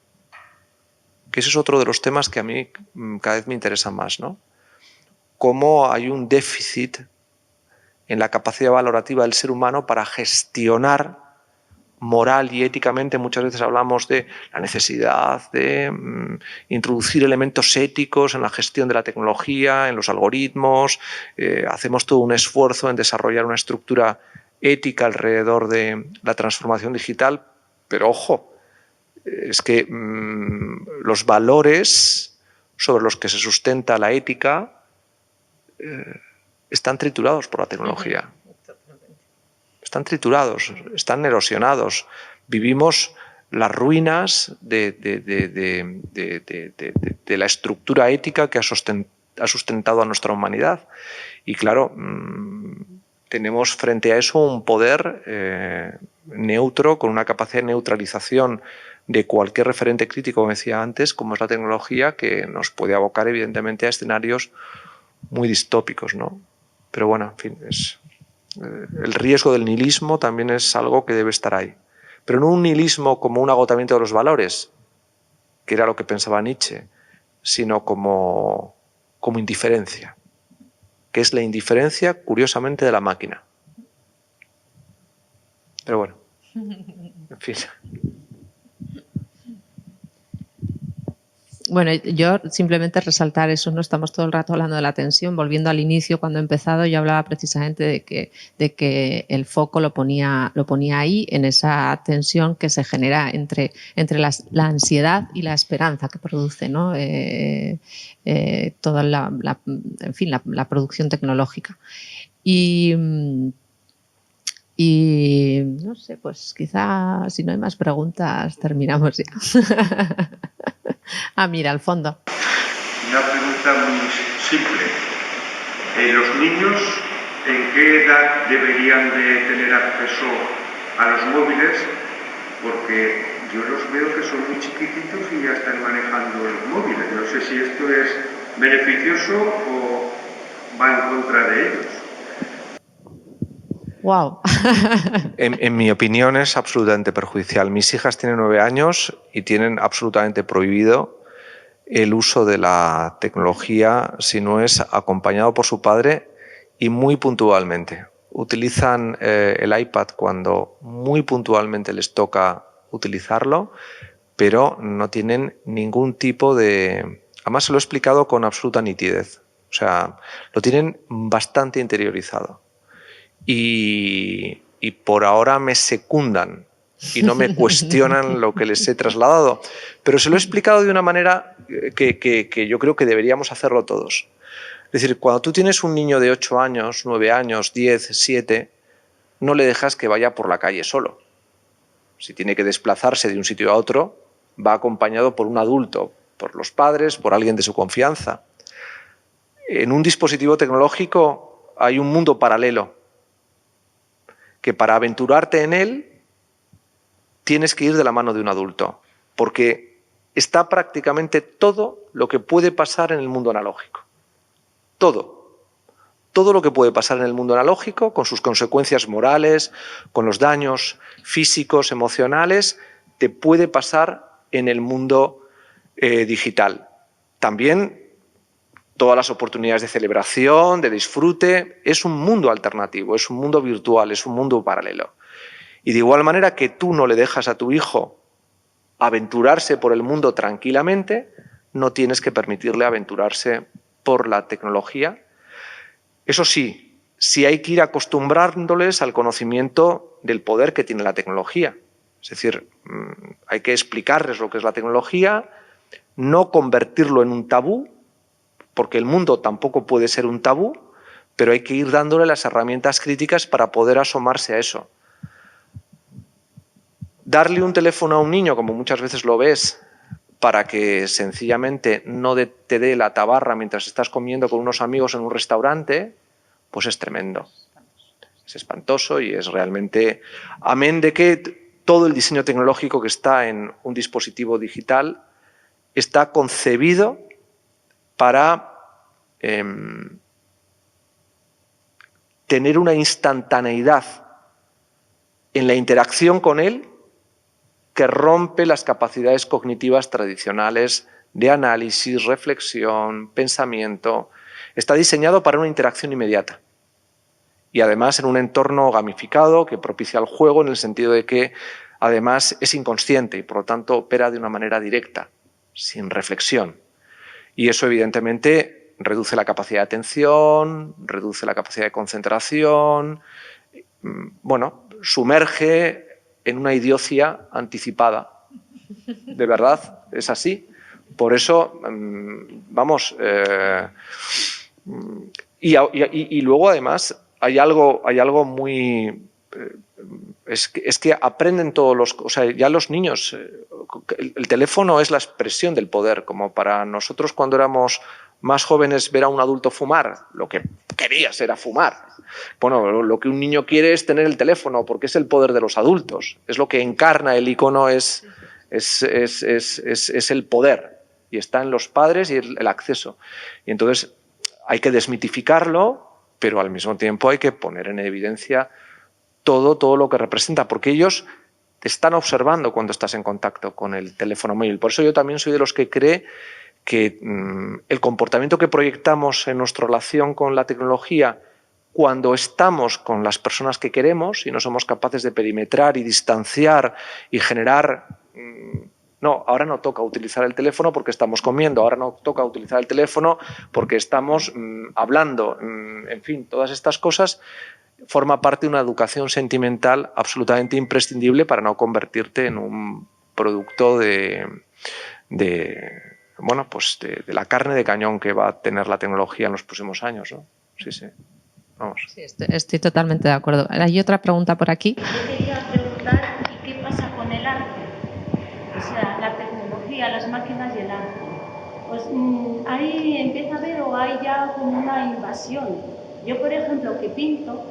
Que ese es otro de los temas que a mí cada vez me interesan más, ¿no? Cómo hay un déficit en la capacidad valorativa del ser humano para gestionar moral y éticamente. Muchas veces hablamos de la necesidad de introducir elementos éticos en la gestión de la tecnología, en los algoritmos. Hacemos todo un esfuerzo en desarrollar una estructura ética alrededor de la transformación digital, pero ojo, es que los valores sobre los que se sustenta la ética están triturados por la tecnología. Están triturados, están erosionados. Vivimos las ruinas de la estructura ética que ha sustentado a nuestra humanidad. Y claro, tenemos frente a eso un poder neutro, con una capacidad de neutralización de cualquier referente crítico, como decía antes, como es la tecnología, que nos puede abocar evidentemente a escenarios muy distópicos, ¿no? Pero bueno, en fin, el riesgo del nihilismo también es algo que debe estar ahí. Pero no un nihilismo como un agotamiento de los valores, que era lo que pensaba Nietzsche, sino como indiferencia, que es la indiferencia, curiosamente, de la máquina. Pero bueno, en fin. Bueno, yo simplemente resaltar eso, no estamos todo el rato hablando de la tensión. Volviendo al inicio, cuando he empezado, yo hablaba precisamente de que el foco lo ponía ahí, en esa tensión que se genera entre la ansiedad y la esperanza que produce, ¿no? Toda la producción tecnológica. Y no sé, pues quizá si no hay más preguntas terminamos ya. Mira, al fondo. Una pregunta muy simple. ¿Los niños en qué edad deberían de tener acceso a los móviles? Porque yo los veo que son muy chiquititos y ya están manejando los móviles. No sé si esto es beneficioso o va en contra de ellos? Wow. En mi opinión es absolutamente perjudicial. Mis hijas tienen 9 años y tienen absolutamente prohibido el uso de la tecnología si no es acompañado por su padre y muy puntualmente. Utilizan el iPad cuando muy puntualmente les toca utilizarlo, pero no tienen ningún tipo de... Además se lo he explicado con absoluta nitidez. O sea, lo tienen bastante interiorizado. Y por ahora me secundan y no me cuestionan lo que les he trasladado. Pero se lo he explicado de una manera que yo creo que deberíamos hacerlo todos. Es decir, cuando tú tienes un niño de 8 años, 9 años, 10, 7, no le dejas que vaya por la calle solo. Si tiene que desplazarse de un sitio a otro, va acompañado por un adulto, por los padres, por alguien de su confianza. En un dispositivo tecnológico hay un mundo paralelo que para aventurarte en él tienes que ir de la mano de un adulto, porque está prácticamente todo lo que puede pasar en el mundo analógico. Todo lo que puede pasar en el mundo analógico, con sus consecuencias morales, con los daños físicos, emocionales, te puede pasar en el mundo digital. También todas las oportunidades de celebración, de disfrute, es un mundo alternativo, es un mundo virtual, es un mundo paralelo. Y de igual manera que tú no le dejas a tu hijo aventurarse por el mundo tranquilamente, no tienes que permitirle aventurarse por la tecnología. Eso sí, sí hay que ir acostumbrándoles al conocimiento del poder que tiene la tecnología. Es decir, hay que explicarles lo que es la tecnología, no convertirlo en un tabú, porque el mundo tampoco puede ser un tabú, pero hay que ir dándole las herramientas críticas para poder asomarse a eso. Darle un teléfono a un niño, como muchas veces lo ves, para que sencillamente no te dé la tabarra mientras estás comiendo con unos amigos en un restaurante, pues es tremendo. Es espantoso y es realmente... Amén de que todo el diseño tecnológico que está en un dispositivo digital está concebido para tener una instantaneidad en la interacción con él que rompe las capacidades cognitivas tradicionales de análisis, reflexión, pensamiento. Está diseñado para una interacción inmediata y además en un entorno gamificado que propicia el juego en el sentido de que además es inconsciente y por lo tanto opera de una manera directa, sin reflexión. Y eso evidentemente reduce la capacidad de atención, reduce la capacidad de concentración, bueno, sumerge en una idiocia anticipada. De verdad, es así. Por eso, vamos, y luego además hay algo muy... Es que aprenden todos los... O sea, ya los niños... El teléfono es la expresión del poder, como para nosotros cuando éramos más jóvenes ver a un adulto fumar, lo que querías era fumar. Bueno, lo que un niño quiere es tener el teléfono, porque es el poder de los adultos. Es lo que encarna el icono, es el poder. Y está en los padres y el acceso. Y entonces hay que desmitificarlo, pero al mismo tiempo hay que poner en evidencia todo lo que representa, porque ellos te están observando cuando estás en contacto con el teléfono móvil. Por eso yo también soy de los que cree que el comportamiento que proyectamos en nuestra relación con la tecnología cuando estamos con las personas que queremos y no somos capaces de perimetrar y distanciar y generar... No, ahora no toca utilizar el teléfono porque estamos comiendo, ahora no toca utilizar el teléfono porque estamos hablando, en fin, todas estas cosas forma parte de una educación sentimental absolutamente imprescindible para no convertirte en un producto de la carne de cañón que va a tener la tecnología en los próximos años, ¿no? Sí, sí. Vamos. Sí, estoy totalmente de acuerdo. Hay otra pregunta por aquí. Yo quería preguntar, ¿y qué pasa con el arte? O sea, la tecnología, las máquinas y el arte. Pues ahí empieza a haber o hay ya como una invasión. Yo, por ejemplo, que pinto,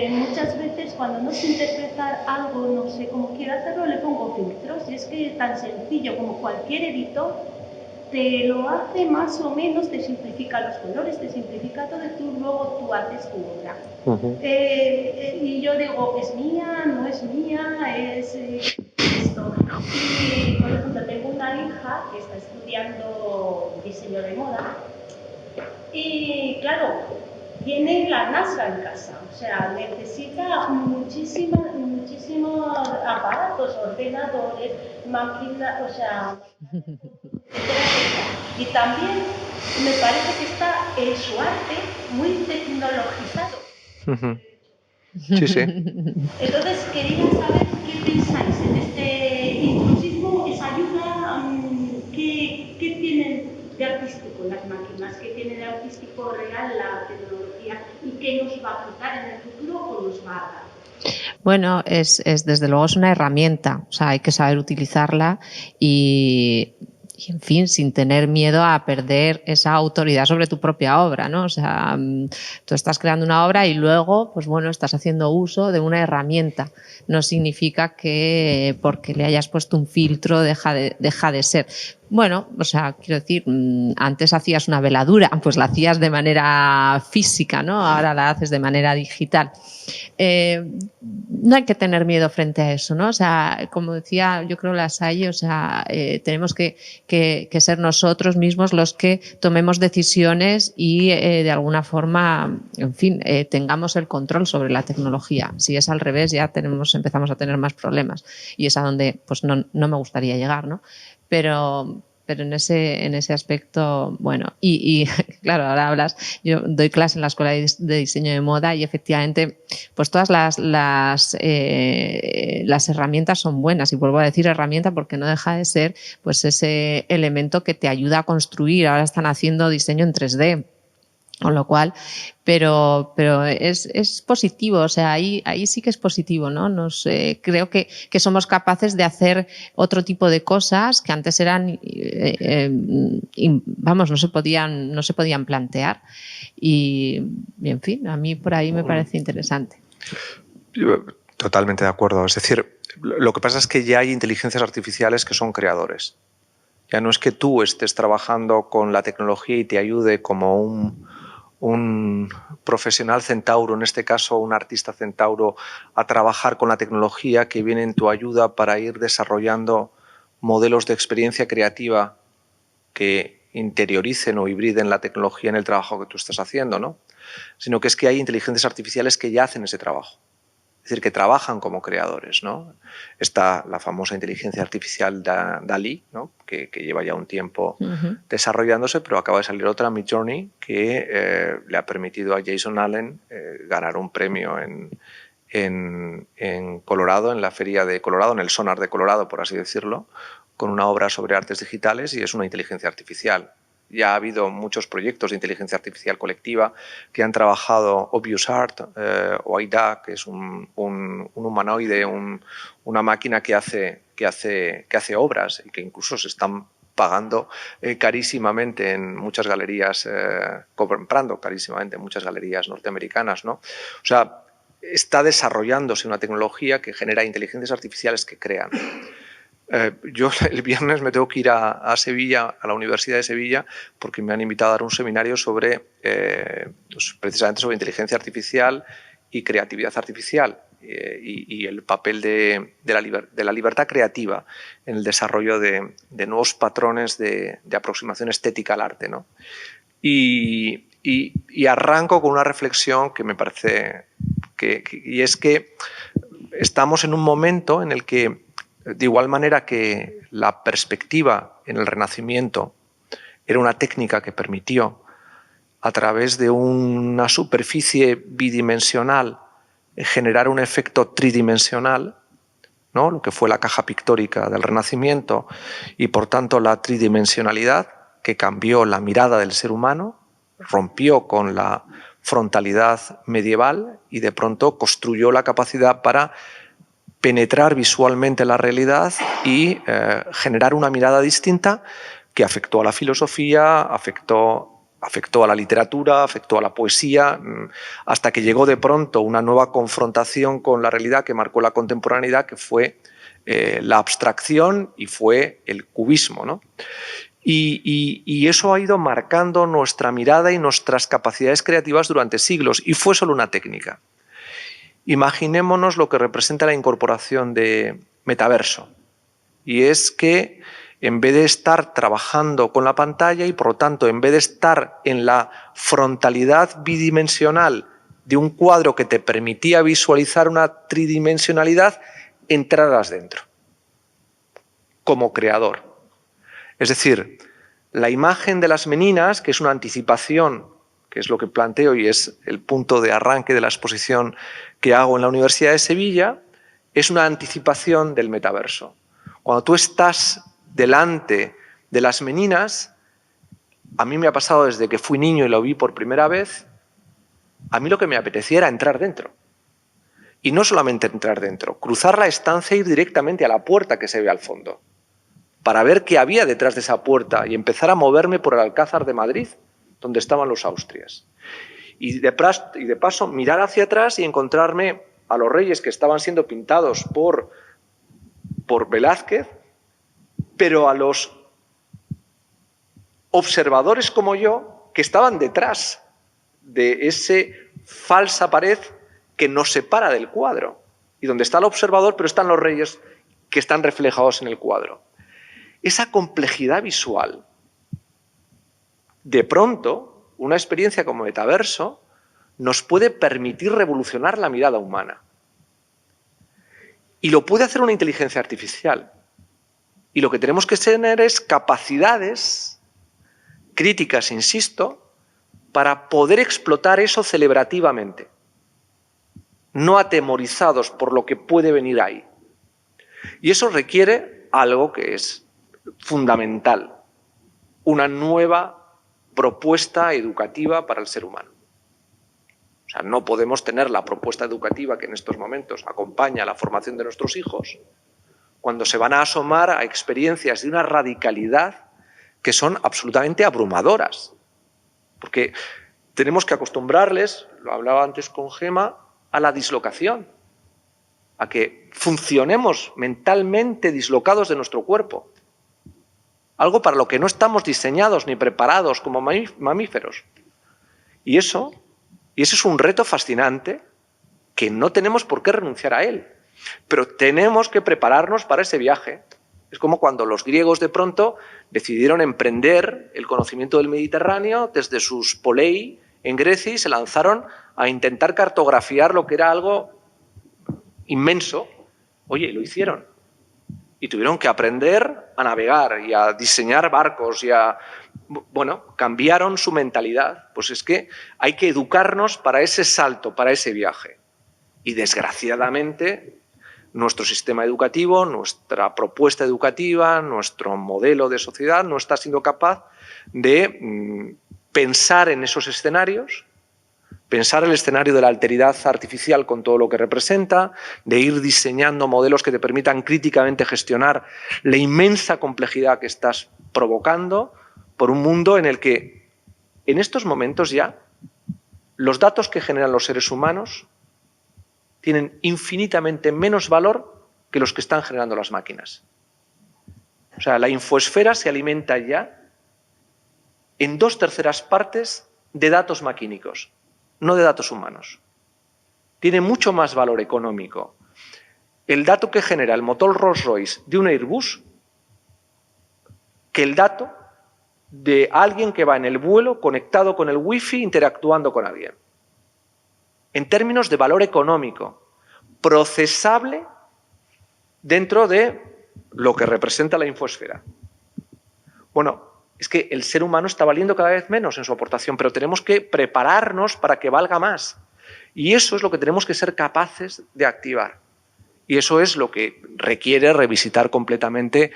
muchas veces cuando no sé interpretar algo, no sé cómo quiero hacerlo, le pongo filtros. Y es que es tan sencillo como cualquier editor te lo hace más o menos, te simplifica los colores, te simplifica todo y luego tú haces tu obra. Y yo digo, ¿es mía? ¿No es mía? ¿Es esto? Y, por ejemplo, tengo una hija que está estudiando diseño de moda y, claro, tiene la NASA en casa, o sea, necesita muchísimos aparatos, ordenadores, máquinas, o sea, y también me parece que está su arte muy tecnologizado. Sí, sí. Entonces quería saber qué pensáis en este intrusismo, esa ayuda, qué tienen de artístico las máquinas, qué tiene de artístico real la tecnología y qué nos va a quitar en el futuro o nos va a dar. Bueno, desde luego es una herramienta, o sea, hay que saber utilizarla y en fin, sin tener miedo a perder esa autoridad sobre tu propia obra, ¿no? O sea, tú estás creando una obra y luego, pues bueno, estás haciendo uso de una herramienta. No significa que porque le hayas puesto un filtro deja de ser. Bueno, o sea, quiero decir, antes hacías una veladura, pues la hacías de manera física, ¿no? Ahora la haces de manera digital. No hay que tener miedo frente a eso, ¿no? O sea, como decía, yo creo la Salle, o sea, tenemos que ser nosotros mismos los que tomemos decisiones y de alguna forma, en fin, tengamos el control sobre la tecnología. Si es al revés, ya empezamos a tener más problemas y es a donde pues no me gustaría llegar, ¿no? Pero en ese aspecto, bueno, y claro, ahora hablas, yo doy clase en la Escuela de Diseño de Moda y efectivamente, pues todas las herramientas son buenas, y vuelvo a decir herramienta porque no deja de ser pues ese elemento que te ayuda a construir. Ahora están haciendo diseño en 3D. Con lo cual, pero es positivo, o sea, ahí sí que es positivo, ¿no? Creo que somos capaces de hacer otro tipo de cosas que antes eran, vamos, no se podían plantear. Y, en fin, a mí por ahí me parece interesante. Totalmente de acuerdo. Es decir, lo que pasa es que ya hay inteligencias artificiales que son creadores. Ya no es que tú estés trabajando con la tecnología y te ayude como un profesional centauro, en este caso un artista centauro, a trabajar con la tecnología que viene en tu ayuda para ir desarrollando modelos de experiencia creativa que interioricen o hibriden la tecnología en el trabajo que tú estás haciendo, ¿no? Sino que es que hay inteligencias artificiales que ya hacen ese trabajo. Es decir, que trabajan como creadores, ¿no? Está la famosa inteligencia artificial DALL-E, ¿no? que lleva ya un tiempo desarrollándose, pero acaba de salir otra, Midjourney, que le ha permitido a Jason Allen ganar un premio en Colorado, en la Feria de Colorado, en el Sonar de Colorado, por así decirlo, con una obra sobre artes digitales, y es una inteligencia artificial. Ya ha habido muchos proyectos de inteligencia artificial colectiva que han trabajado Obvious Art o AIDA, que es un humanoide, una máquina que hace obras y que incluso se están pagando carísimamente en muchas galerías, comprando carísimamente en muchas galerías norteamericanas, ¿no? O sea, está desarrollándose una tecnología que genera inteligencias artificiales que crean. Yo el viernes me tengo que ir a Sevilla, a la Universidad de Sevilla, porque me han invitado a dar un seminario sobre, precisamente sobre inteligencia artificial y creatividad artificial y el papel de la libertad creativa en el desarrollo de nuevos patrones de aproximación estética al arte, ¿no? Y arranco con una reflexión que me parece y es que estamos en un momento en el que, de igual manera que la perspectiva en el Renacimiento era una técnica que permitió, a través de una superficie bidimensional, generar un efecto tridimensional, ¿no? Lo que fue la caja pictórica del Renacimiento, y por tanto la tridimensionalidad que cambió la mirada del ser humano, rompió con la frontalidad medieval y de pronto construyó la capacidad para penetrar visualmente la realidad y generar una mirada distinta que afectó a la filosofía, afectó a la literatura, afectó a la poesía, hasta que llegó de pronto una nueva confrontación con la realidad que marcó la contemporaneidad, que fue la abstracción y fue el cubismo, ¿no? Y eso ha ido marcando nuestra mirada y nuestras capacidades creativas durante siglos, y fue solo una técnica. Imaginémonos lo que representa la incorporación de metaverso, y es que en vez de estar trabajando con la pantalla y por lo tanto en vez de estar en la frontalidad bidimensional de un cuadro que te permitía visualizar una tridimensionalidad, entrarás dentro como creador. Es decir, la imagen de las meninas, que es una anticipación, que es lo que planteo y es el punto de arranque de la exposición que hago en la Universidad de Sevilla, es una anticipación del metaverso. Cuando tú estás delante de las meninas, a mí me ha pasado desde que fui niño y lo vi por primera vez, a mí lo que me apetecía era entrar dentro. Y no solamente entrar dentro, cruzar la estancia e ir directamente a la puerta que se ve al fondo, para ver qué había detrás de esa puerta y empezar a moverme por el Alcázar de Madrid, donde estaban los Austrias. Y de paso mirar hacia atrás y encontrarme a los reyes que estaban siendo pintados por Velázquez, pero a los observadores como yo que estaban detrás de esa falsa pared que nos separa del cuadro, y donde está el observador, pero están los reyes que están reflejados en el cuadro. Esa complejidad visual, de pronto, una experiencia como metaverso, nos puede permitir revolucionar la mirada humana. Y lo puede hacer una inteligencia artificial. Y lo que tenemos que tener es capacidades críticas, insisto, para poder explotar eso celebrativamente, no atemorizados por lo que puede venir ahí. Y eso requiere algo que es fundamental, una nueva propuesta educativa para el ser humano. O sea, no podemos tener la propuesta educativa que en estos momentos acompaña a la formación de nuestros hijos cuando se van a asomar a experiencias de una radicalidad que son absolutamente abrumadoras. Porque tenemos que acostumbrarles, lo hablaba antes con Gemma, a la dislocación, a que funcionemos mentalmente dislocados de nuestro cuerpo. Algo para lo que no estamos diseñados ni preparados como mamíferos. Y ese es un reto fascinante que no tenemos por qué renunciar a él. Pero tenemos que prepararnos para ese viaje. Es como cuando los griegos de pronto decidieron emprender el conocimiento del Mediterráneo desde sus polei en Grecia y se lanzaron a intentar cartografiar lo que era algo inmenso. Oye, lo hicieron. Y tuvieron que aprender a navegar y a diseñar barcos y cambiaron su mentalidad. Pues es que hay que educarnos para ese salto, para ese viaje. Y desgraciadamente nuestro sistema educativo, nuestra propuesta educativa, nuestro modelo de sociedad no está siendo capaz de pensar en esos escenarios, pensar el escenario de la alteridad artificial con todo lo que representa, de ir diseñando modelos que te permitan críticamente gestionar la inmensa complejidad que estás provocando por un mundo en el que en estos momentos ya los datos que generan los seres humanos tienen infinitamente menos valor que los que están generando las máquinas. O sea, la infoesfera se alimenta ya en 2/3 partes de datos maquínicos, no de datos humanos. Tiene mucho más valor económico el dato que genera el motor Rolls-Royce de un Airbus que el dato de alguien que va en el vuelo conectado con el wifi interactuando con alguien. En términos de valor económico, procesable dentro de lo que representa la infoesfera. Bueno, es que el ser humano está valiendo cada vez menos en su aportación, pero tenemos que prepararnos para que valga más. Y eso es lo que tenemos que ser capaces de activar. Y eso es lo que requiere revisitar completamente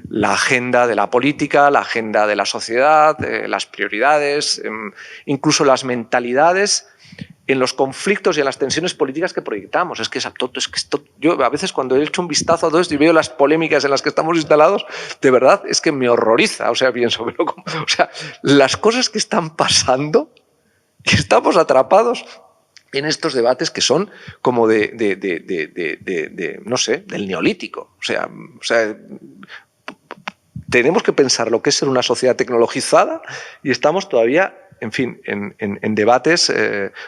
la agenda de la política, la agenda de la sociedad, las prioridades, incluso las mentalidades en los conflictos y en las tensiones políticas que proyectamos. Yo a veces cuando he hecho un vistazo a todo esto y veo las polémicas en las que estamos instalados, de verdad es que me horroriza. O sea, pienso, las cosas que están pasando y estamos atrapados en estos debates que son como no sé, del neolítico. O sea, tenemos que pensar lo que es ser una sociedad tecnologizada y estamos todavía, en fin, en debates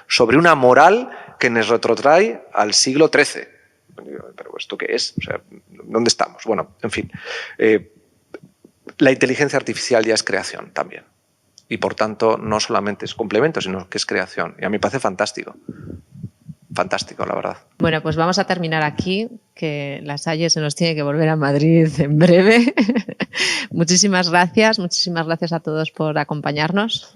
sobre una moral que nos retrotrae al siglo XIII. ¿Pero esto qué es? O sea, ¿dónde estamos? Bueno, en fin. La inteligencia artificial ya es creación también. Y por tanto, no solamente es complemento, sino que es creación. Y a mí me parece fantástico. Fantástico, la verdad. Bueno, pues vamos a terminar aquí, que La Salle se nos tiene que volver a Madrid en breve. Muchísimas gracias a todos por acompañarnos.